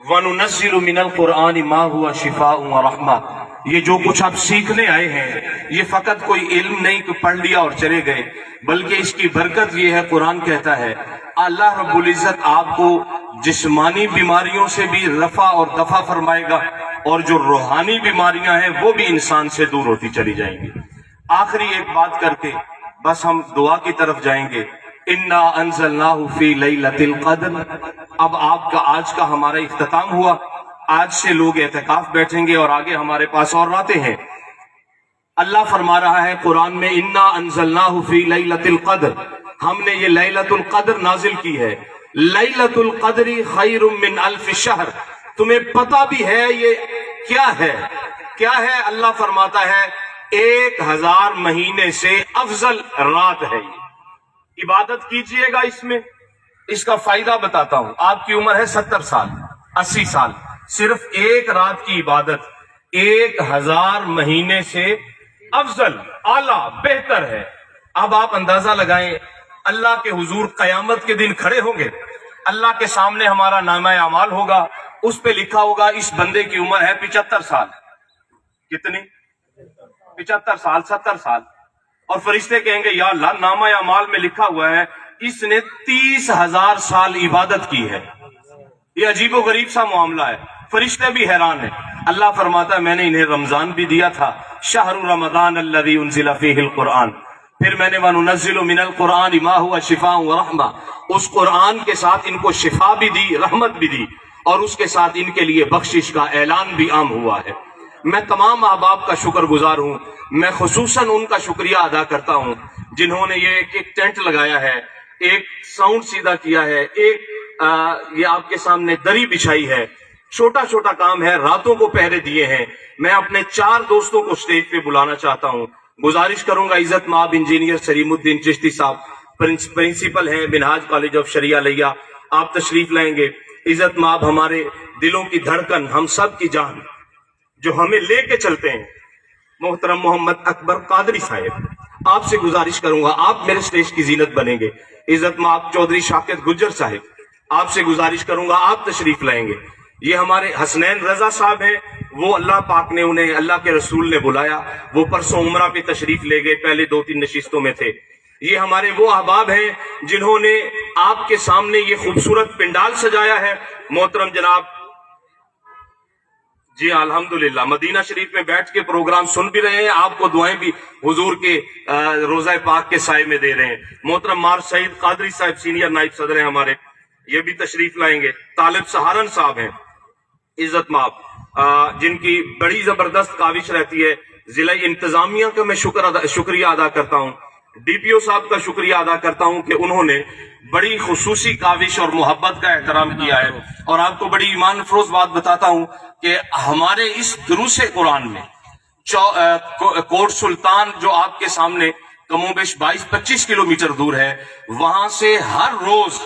وَنُنَزِّلُ مِنَ الْقُرْآنِ مَا هُوَ شِفَاءٌ وَرَحْمَةٌ۔ یہ جو کچھ آپ سیکھنے آئے ہیں، یہ فقط کوئی علم نہیں کہ پڑھ لیا اور چلے گئے، بلکہ اس کی برکت یہ ہے، قرآن کہتا ہے اللہ رب العزت آپ کو جسمانی بیماریوں سے بھی رفع اور دفع فرمائے گا، اور جو روحانی بیماریاں ہیں وہ بھی انسان سے دور ہوتی چلی جائیں گی۔ آخری ایک بات کر کے بس ہم دعا کی طرف جائیں گے۔ اِنَّا أَنزَلْنَاهُ فِي لَيْلَةِ الْقَدْرِ۔ اب آپ کا آج کا ہمارا اختتام ہوا، آج سے لوگ اعتکاف بیٹھیں گے اور آگے ہمارے پاس اور راتیں ہیں۔ اللہ فرما رہا ہے قرآن میں، اِنَّا أَنزَلْنَاهُ فِي لَيْلَةِ الْقَدْرِ، ہم نے یہ لیلۃ القدر نازل کی ہے۔ لیلۃ القدر خیر من الف شہر، تمہیں پتہ بھی ہے یہ کیا ہے؟ کیا ہے؟ اللہ فرماتا ہے 1000 مہینے سے افضل رات ہے یہ۔ عبادت کیجئے گا اس میں، اس کا فائدہ بتاتا ہوں۔ آپ کی عمر ہے 70 سال 80 سال، صرف ایک رات کی عبادت 1000 مہینے سے افضل، اعلیٰ، بہتر ہے۔ اب آپ اندازہ لگائیں अल्लाह के हुजूर कयामत के दिन खड़े होंगे, अल्लाह के सामने हमारा नामा अमाल होगा, उस पे लिखा होगा इस बंदे की उम्र है 75 साल। कितनी? 75 साल, 70 साल। और फरिश्ते कहेंगे या अल्लाह, नामा अमाल में लिखा हुआ है इसने 30,000 साल इबादत की है। ये अजीबो गरीब सा मामला है। फरिश्ते भी हैरान है। अल्लाह फरमाता है मैंने इन्हें रमजान भी दिया था, शहरु रमजान अल्लज़ी उन्ज़िला फ़ीहिल कुरआन। फिर मैंने वनुनज़्ज़िलु मिनल कुरआन मा हुवा शिफ़ाउन व रहमा, उस कुरआन के साथ इनको शिफा भी दी, रहमत भी दी, और उसके साथ इनके लिए बख्शिश का ऐलान भी आम हुआ है। मैं तमाम अहबाब का शुक्रगुजार हूँ। मैं खुसूसन उनका शुक्रिया अदा करता हूँ जिन्होंने ये एक टेंट लगाया है, एक साउंड सीधा किया है, ये आपके सामने दरी बिछाई है। छोटा छोटा काम है, रातों को पहरे दिए हैं। मैं अपने 4 दोस्तों को स्टेज पे बुलाना चाहता हूँ। गुजारिश करूंगा इज्जत माब इंजीनियर सलीमुद्दीन चिश्ती साहब, प्रिंसिपल हैं मिनहाज कॉलेज ऑफ शरिया लिया, आप तशरीफ लाएंगे। इज्जत माब हमारे दिलों की धड़कन, हम सब की जान, जो हमें लेके चलते हैं, मोहतरम मोहम्मद अकबर कादरी साहब, आपसे गुजारिश करूंगा आप मेरे स्टेज की जीनत बनेंगे। इज्जत माब चौधरी शाकिर गुज्जर साहब, आपसे गुजारिश करूंगा आप तशरीफ लाएंगे। ये हमारे हसनैन रजा साहब हैं, वो अल्लाह पाक ने उन्हें, अल्लाह के रसूल ने बुलाया, वो परसों उमरा पे तशरीफ ले गए, पहले 2-3 नशिस्तों में थे। ये हमारे वो अहबाब हैं जिन्होंने आपके सामने ये खूबसूरत पिंडाल सजाया है। मोहतरम जनाब जी अल्हम्दुलिल्लाह मदीना शरीफ में बैठ के प्रोग्राम सुन भी रहे हैं, आपको दुआएं भी हुजूर के रोज़ा पाक के साए में दे रहे हैं। मोहतरम मार सईद कादरी साहब सीनियर नाइब सदर हैं हमारे, ये भी तशरीफ लाएंगे। तालिब सहारन साहब हैं इज्जत माब, जिनकी बड़ी जबरदस्त काविश रहती है। जिला इंतजामिया का मैं शुक्रिया अदा करता हूँ, डीपीओ साहब का शुक्रिया अदा करता हूँ कि उन्होंने बड़ी खुसूसी काविश और मोहब्बत का एहतराम किया है। और आपको बड़ी ईमान अफरोज बात बताता हूँ कि हमारे इस दुरूस कुरान में कोट सुल्तान जो आपके सामने कमोबेश 22-25 किलोमीटर दूर है, वहां से हर रोज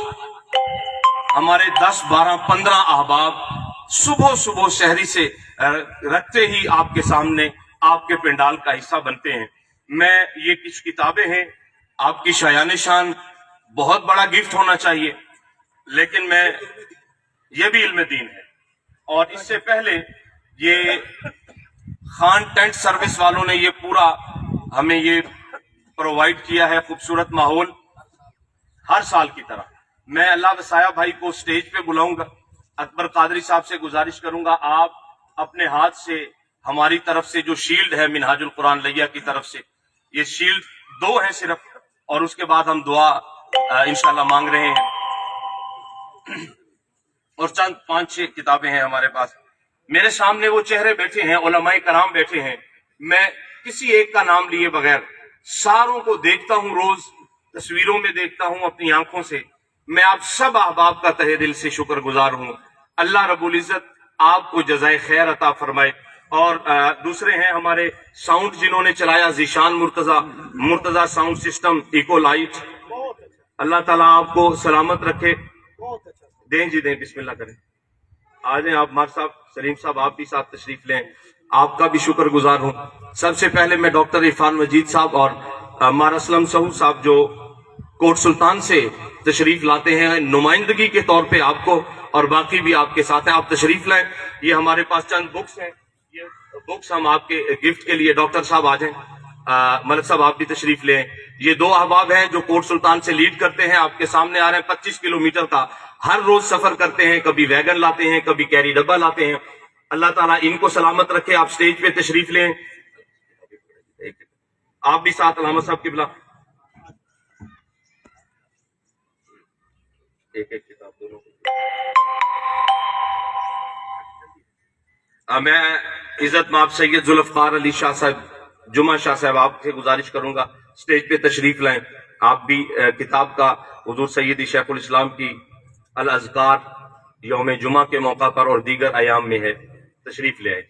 हमारे 10, 12, 15 अहबाब सुबह सुबह शहरी से रखते ही आपके सामने आपके पिंडाल का हिस्सा बनते हैं। मैं ये कुछ किताबें हैं, आपकी शायान शान, बहुत बड़ा गिफ्ट होना चाहिए, लेकिन मैं ये भी इल्म दीन है। और इससे पहले ये खान टेंट सर्विस वालों ने ये पूरा हमें ये प्रोवाइड किया है, खूबसूरत माहौल हर साल की तरह। मैं अल्लाह वसाया भाई को स्टेज पे बुलाऊंगा, अकबर कादरी साहब से गुजारिश करूंगा आप अपने हाथ से हमारी तरफ से जो शील्ड है मिनहाजुल कुरान लिया की तरफ से, ये शील्ड 2 है सिर्फ, और उसके बाद हम दुआ इंशाल्लाह मांग रहे हैं। और चंद 5-6 किताबें हैं हमारे पास। मेरे सामने वो चेहरे बैठे हैं, उलमाए कराम बैठे हैं, मैं किसी एक का नाम लिए बगैर सारों को देखता हूं, रोज तस्वीरों में देखता हूं अपनी आंखों से। मैं आप सब अहबाब का तहे दिल से शुक्रगुजार हूं। अल्लाह रब्बुल इज्जत आपको जज़ाए खैर अता फरमाए। और दूसरे हैं हमारे साउंड जिन्होंने चलाया, Zeeshan Murtaza sound system echo light, Allah ताला आपको सलामत रखे। दें जी दें, बिस्मिल्लाह करें। आ जाए आप मार साहब, सलीम साहब आप भी साथ तशरीफ लें, आपका भी शुक्रगुजार हूं। सबसे पहले मैं डॉक्टर इरफान मजीद साहब और मार असलम सहू साहब जो कोट सुल्तान से तशरीफ लाते हैं नुमाइंदगी के तौर पे आपको, और बाकी भी आपके साथ हैं, आप तशरीफ लाएं। ये हमारे पास चंद बुक्स हैं, ये बुक्स हम आपके गिफ्ट के लिए, डॉक्टर साहब आ जाएं, मलिक साहब आप भी तशरीफ लें। ये 2 अहबाब हैं जो कोट सुल्तान से लीड करते हैं, आपके सामने आ रहे हैं। 25 किलोमीटर का हर रोज सफर करते हैं, कभी वैगन लाते हैं, कभी कैरी डब्बा लाते हैं। अल्लाह ताला इनको सलामत रखे। आप स्टेज पे तशरीफ लें, आप भी साथ अलामा साहब की बुला, एक किताब दोनों। मैं इज्जत माब सैयद जुल्फकार अली शाह साहब, जुमा शाह साहब आपसे गुजारिश करूंगा स्टेज पे तशरीफ लाएं। आप भी किताब का हुजूर सैयदी शेखुल इस्लाम की अल अज़कार यौम जुमा के मौका पर और दीगर अयाम में है, तशरीफ ले आए।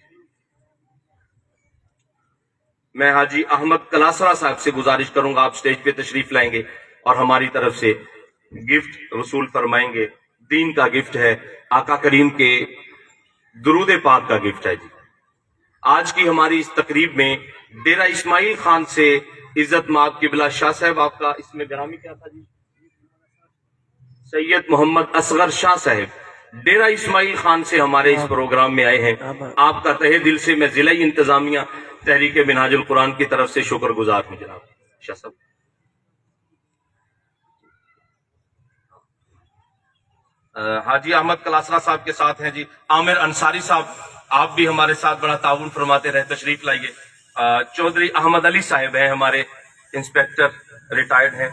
मैं हाजी अहमद कलासरा साहब से गुजारिश करूंगा आप स्टेज पे तशरीफ लाएंगे और हमारी तरफ से गिफ्ट वसूल फरमाएंगे। दीन का गिफ्ट है, आका करीम के दुरूद पाक का गिफ्ट है जी। आज की हमारी इस तकरीब में डेरा इस्माइल खान से इज्जत माब किबला शाह साहब, आपका इसमें ग्रामी क्या था जी? सैयद मोहम्मद असगर शाह साहब डेरा इस्माइल खान से हमारे इस प्रोग्राम में आए हैं। आपका तहे दिल से मैं जिला इंतजामिया तहरीक मिनहाजुल कुरान की तरफ से शुक्रगुजार हूँ जनाब। शाह साहब हाजी अहमद कलासरा साहब के साथ हैं जी। आमिर अंसारी साहब, आप भी हमारे साथ बड़ा ताउन फरमाते रहे, तशरीफ लाइए। चौधरी अहमद अली साहब हैं, हमारे इंस्पेक्टर रिटायर्ड हैं।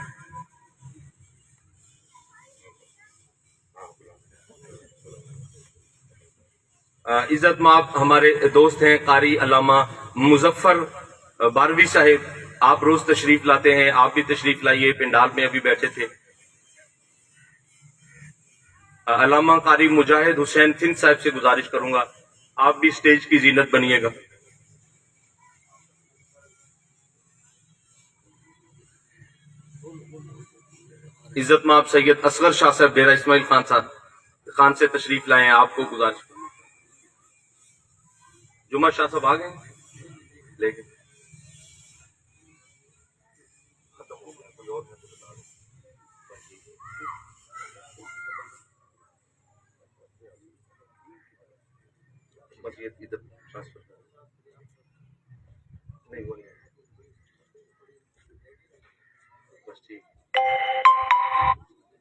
इज्जत माब हमारे दोस्त हैं कारी अल्लामा मुजफ्फर बारवी साहब, आप रोज तशरीफ लाते हैं, आप भी तशरीफ लाइए, पिंडाल में अभी बैठे थे। अल्लामा कारी मुजाहिद हुसैन थिंद साहब से गुजारिश करूंगा, आप भी स्टेज की जीनत बनिएगा। इज्जत माब सैयद असगर शाह साहब डेरा इस्माइल खान से तशरीफ लाए हैं, आपको गुजारिश। जुमा शाह साहब आ गए लेकिन बस ये इधर ट्रांसफर नहीं वो नहीं बस ठीक।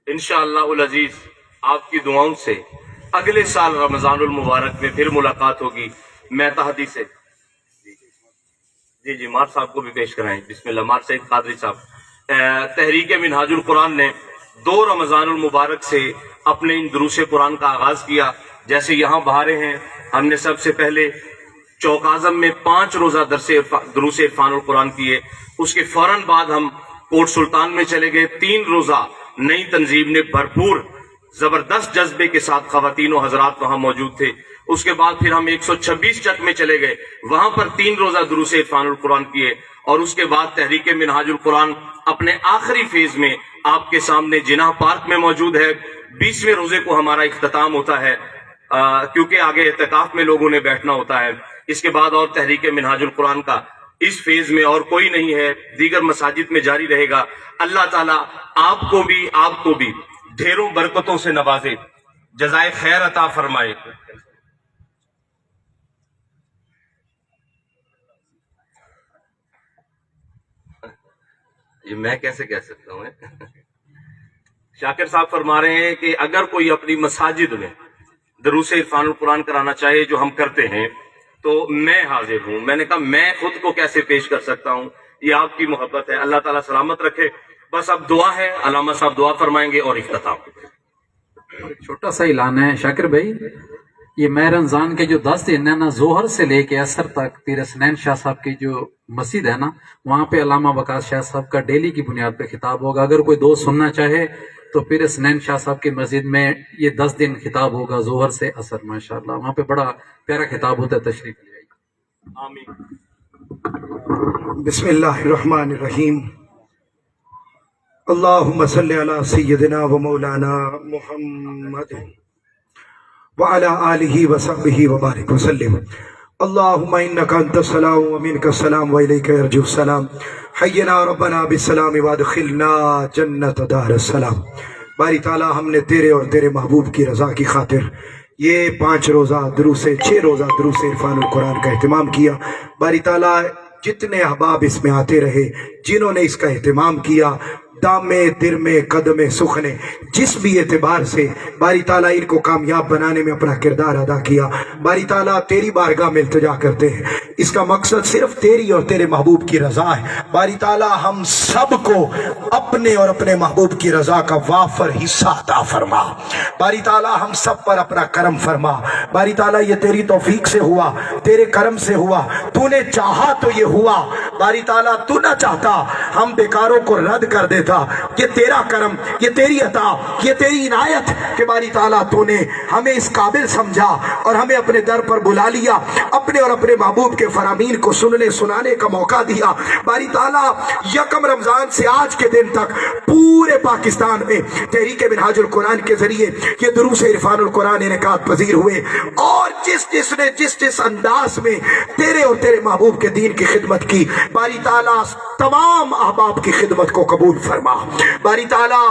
इंशाअल्लाह उल अजीज आपकी दुआओं से अगले साल रमजानुल मुबारक में फिर मुलाकात होगी। मैं तहदी से जी मार साहब को भी पेश कराएं। बिस्मिल्लाह। मार सईद कादरी साहब, तहरीक मिनहाजुल कुरान ने 2 रमजानुल मुबारक से अपने इन दुरूस कुरान का आगाज किया। जैसे यहाँ बहारे हैं, हमने सबसे पहले चौक आजम में 5 रोजा दुरूस इरफानुल कुरान किए। उसके फौरन बाद हम कोट सुल्तान में चले गए, 3 रोजा नई तंजीम ने भरपूर जबरदस्त जज्बे के साथ खवातीन और हजरात वहां मौजूद थे। उसके बाद फिर हम 126 चक में चले गए, वहां पर 3 रोजा दुरूस इरफानुल कुरान किए। और उसके बाद तहरीक मिनहाजुल कुरान अपने आखिरी फेज में आपके सामने जिनाह पार्क में मौजूद है। 20वें रोजे को हमारा इख्तिताम होता है, क्योंकि आगे एहतिकाफ में लोगों ने बैठना होता है। इसके बाद और तहरीक मिनहाजुल कुरान का इस फेज में और कोई नहीं है, दीगर मसाजिद में जारी रहेगा। अल्लाह ताला आपको भी ढेरों बरकतों से नवाजे, जज़ाए खैर अता फरमाए। ये मैं कैसे कह सकता हूँ। शाकिर साहब फरमा रहे हैं कि अगर कोई अपनी मसाजिद में दुरूस इरफानुल कुरान कराना चाहे, जो हम करते हैं, तो मैं हाजिर हूं। मैंने कहा मैं खुद को कैसे पेश कर सकता हूं, ये आपकी मोहब्बत है। अल्लाह ताला सलामत रखे। बस अब दुआ है, अल्लामा साहब दुआ फरमाएंगे और इख्तिताम। छोटा सा ऐलान है शाकिर भाई, ये माह रमजान के जो 10 दिन है ना, जोहर से लेके असर तक पीर हसनैन शाह साहब की जो मस्जिद है ना, वहाँ पे अल्लामा वकास शाह साहब का डेली की बुनियाद पे खिताब होगा। अगर कोई दोस्त सुनना चाहे तो पीर हसनैन शाह साहब की मस्जिद में ये 10 दिन खिताब होगा, जोहर से असर। माशाअल्लाह वहाँ पे बड़ा प्यारा खिताब होता है, तशरीफ ले आइए। आमीन। बिस्मिल्लाहिर्रहमानिर्रहीम। अल्लाहुम्मा सल्लि अला सय्यदिना व मौलाना मुहम्मद व अला आलिहि व सहबिहि व बारिक वसल्लिम। अल्लाहुम्मा इन्नका अंतस्सलाम व मिनकस्सलाम व इलैका यरजुस्सलाम। हय्यना रब्बना बिस्सलाम व अदखिलना जन्नत दारस्सलाम। बारी ताला हमने तेरे और तेरे महबूब की रजा की खातिर ये 5 रोज़ा दुरूसे 6 रोज़ा दुरूस इरफानुल कुरान का एहतमाम किया। बारी ताला जितने अहबाब इसमें आते रहे, जिन्होंने इसका एहतमाम किया, दामे दिरमे कदमे सुखने जिस भी एतबार से बारी ताला इनको कामयाब बनाने में अपना किरदार अदा किया, बारी ताला तेरी बारगाह में इल्तिजा करते हैं। इसका मकसद सिर्फ तेरी और तेरे महबूब की रजा है। बारी ताला हम सबको अपने और अपने महबूब की रजा का वाफर हिस्सा अता फरमा। बारी ताला हम सब पर अपना करम फरमा। बारी ताला ये तेरी तौफीक से हुआ, तेरे करम से हुआ, तूने चाहा तो ये हुआ। बारी ताला तू ना चाहता हम बेकारों को रद्द कर देता। ये तेरा करम, ये तेरी अता, ये तेरी इनायत कि बारी ताला तूने हमें इस काबिल समझा और हमें अपने दर पर बुला लिया, अपने और अपने महबूब के फरामीन को सुनने सुनाने का मौका दिया। बारी ताला यकम रमजान से आज के दिन तक पूरे पाकिस्तान में तहरीक मिनहाजुल कुरान के जरिए ये दुरूस इरफानुल कुरान इनेकात पजीर हुए, और जिसने जिस अंदाज में तेरे और तेरे महबूब के दीन की खिदमत की, बारी ताला तमाम अहबाब की खिदमत को कबूल फरमा। फरमा। बारी ताला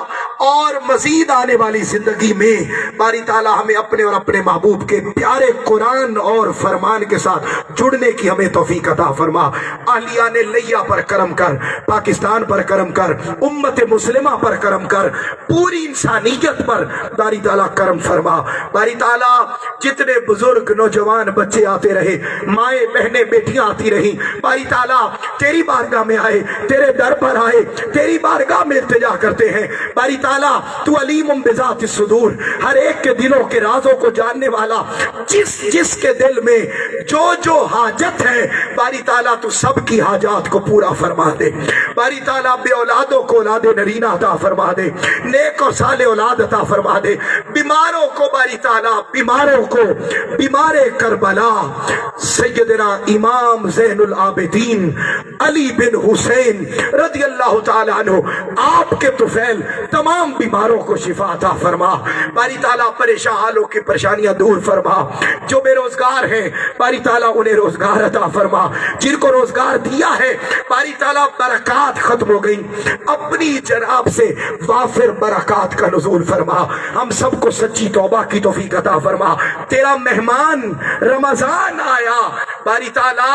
और मजीद आने वाली जिंदगी में बारी ताला हमें अपने और अपने महबूब के प्यारे कुरान और फरमान के साथ जुड़ने की हमें तौफीक अता फरमा। अहलिया ने लैया पर करम कर, पाकिस्तान पर करम कर, उम्मत मुस्लिमा पर करम कर, पूरी इंसानियत पर बारी ताला करम फरमा। बारी ताला जितने बुजुर्ग नौजवान बच्चे आते रहे, माए बहनें बेटियां आती रही, बारी ताला तेरी बारगाह में आए, तेरे दर पर आए, तेरी बारगाह में इल्तिजा करते हैं। बारी ताला तू अलीमुम बिज़ाति सुदूर, हर एक के दिलों के राजों को जानने वाला, जिस के दिल में जो हाजत है बारी ताला तू सबकी हाजात को पूरा फरमा दे। बारी ताला बे औलादों को औलादे नरीना अता फरमा दे, नेक और साले औलाद अता फरमा दे। बीमारों को बारी ताला बीमारों को बीमारे करबला सैयदना इमाम ज़ैनुल आबिदीन अली बिन हुसैन रज़ी अल्लाह ताला अन्हु आपके तुफैल तमाम बीमारों को शिफा अता फरमा। बारी ताला परेशान हालों की परेशानियां दूर फरमा। जो बेरोजगार हैं बारी ताला उन्हें रोजगार अता फरमा। जिनको रोजगार दिया है बारी ताला बरकत खत्म हो गई, अपनी जनाब से वाफिर बरकत का नुज़ूल फरमा। हम सबको सच्ची तौबा की तौफीक अता फरमा। तेरा मेहमान रमजान आया बारी ताला,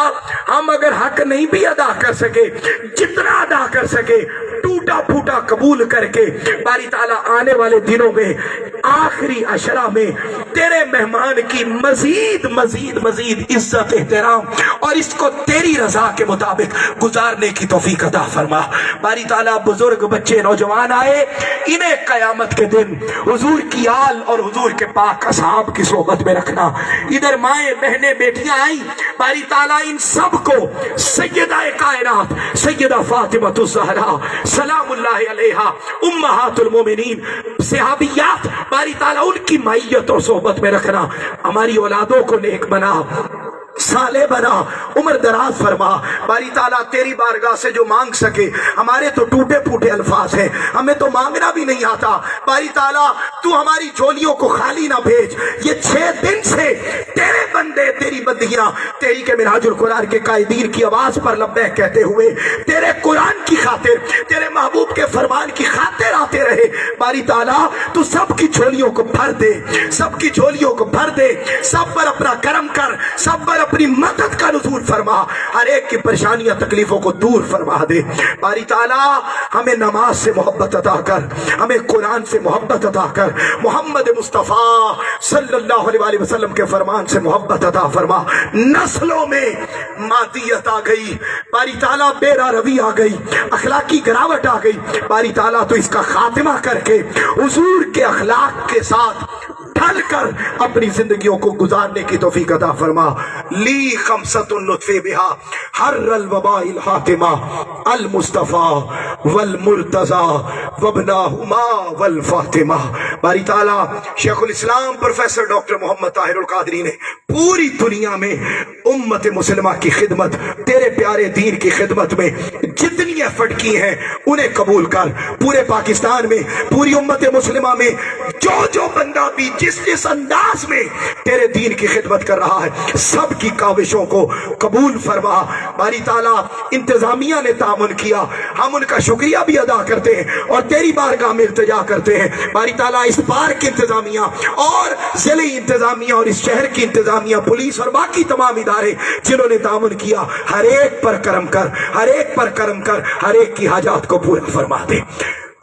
हम अगर हक नहीं भी अदा कर सके, जितना अदा कर सके टूटा फूटा कबूल करके बारी ताला आने वाले दिनों में आखिरी अशरा में तेरे मेहमान की मजीद मजीद मजीद इज्जत एहतराम और इसको तेरी रजा के मुताबिक गुजारने की तौफीक अता फरमा। बारी ताला बुजुर्ग बच्चे नौजवान आए, इन्हें कयामत के दिन हुजूर की आल और हुजूर के पाक असहाब की सोहबत में रखना। इधर माए बहनें बेटियां आई बारी ताला इन सबको सैयदा कायनात सैयदा फातिमा ज़हरा सलामुल्लाहि अलैहा उम्महातुल मोमिनीन सहाबियात बारी ताला उनकी मैयत और सोहबत में रखना। हमारी औलादों को नेक बना, साले बना, उम्र दराज फरमा। बारी ताला तेरी बारगाह से जो मांग सके, हमारे तो टूटे फूटे अल्फाज हैं, हमें तो मांगना भी नहीं आता। बारी ताला तू हमारी झोलियों को खाली ना भेज। ये 6 दिन से तेरे बंदे तेरी बंदियां तेरी के मिनहाजुल कुरान के कायदीन की आवाज पर लब्बैक कहते हुए तेरे कुरान की खातिर, तेरे महबूब के फरमान की खातिर आते रहे। बारी ताला तू सबकी झोलियों को भर दे, सबकी झोलियों को भर दे, सब पर अपना करम कर, सब पर अपनी मदद का नुज़ूल फरमा, हर एक की परेशानियां तकलीफों को दूर फरमा दे। बारी ताला हमें नमाज से मोहब्बत अता कर, हमें कुरान से मोहब्बत अता कर, मोहम्मद मुस्तफ़ा सल्लल्लाहु अलैहि वसल्लम के फरमान से मोहब्बत अता फरमा। नस्लों में मादियत आ गई बारी ताला, बेरा रवी आ गई, अखलाकी गिरावट आ गई बारी ताला, तो इसका खात्मा करके हुजूर के अखलाक के साथ ढल कर अपनी जिंदगियों को गुजारने की तौफीक अता फरमा। ली खमसतुन लुत्फ़े बिहा हर्रल वबाइल हातिमा अल मुस्तफ़ा वल मुर्तज़ा वबनाहुमा वल फातिमा। बारी ताला शेखुल इस्लाम प्रोफेसर डॉक्टर मोहम्मद ताहिरुल कादरी ने पूरी दुनिया में उम्मत मुस्लिमा की खिदमत, तेरे प्यारे दीन की खिदमत में जितनी एफर्ट की हैं उन्हें कबूल कर। पूरे पाकिस्तान में, पूरी उम्मत मुस्लिमा में जो बंदा भी जिस अंदाज में तेरे दीन की खिदमत कर रहा है, सब की काविशों को कबूल फरमा। बारी ताला इंतजामिया ने तामुन किया, हम उनका शुक्रिया भी अदा करते हैं और तेरी बारगाह में इल्तिजा करते हैं। बारी ताला इस पार की इंतजामिया और जिले इंतजामिया और इस शहर की इंतजामिया, पुलिस और बाकी तमाम इदारे जिन्होंने तामुन किया, हर एक पर करम कर, हर एक पर करम कर, हर एक की हाजात को पूरा फरमा दे।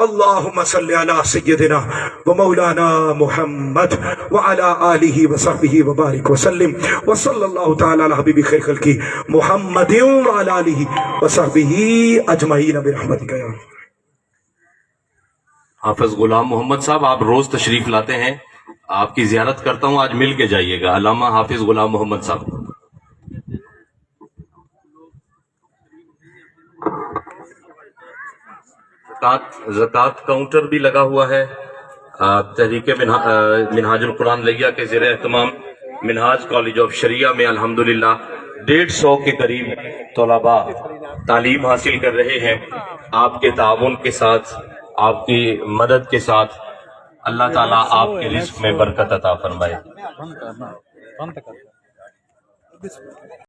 अल्लाहुम्मा सल्ली अला सय्यदिना व मौलाना मुहम्मद व अला आलिहि व सहबिहि व बारिक व सल्लिम व सल्लल्लाहु तआला अला हबीबि खैर खल्की मुहम्मदिन व अला आलिहि व सहबिहि अजमईन बिरहमतिका या। हाफिज गुलाम मोहम्मद साहब, आप रोज तशरीफ लाते हैं, आपकी जियारत करता हूँ, आज मिल के जाइएगा। अल्लामा हाफिज गुलाम मोहम्मद साहब। ज़कात काउंटर भी लगा हुआ है। तहरीके मिनहाजुल कुरान लैया के ज़ेर एहतमाम मिनहाज कॉलेज ऑफ शरिया में अल्हम्दुलिल्लाह 150 के करीब तलबा तालीम हासिल कर रहे हैं। आपके ताउन के साथ, आपकी मदद के साथ अल्लाह ताला आपके रिज़्क़ में बरकत अता फरमाए।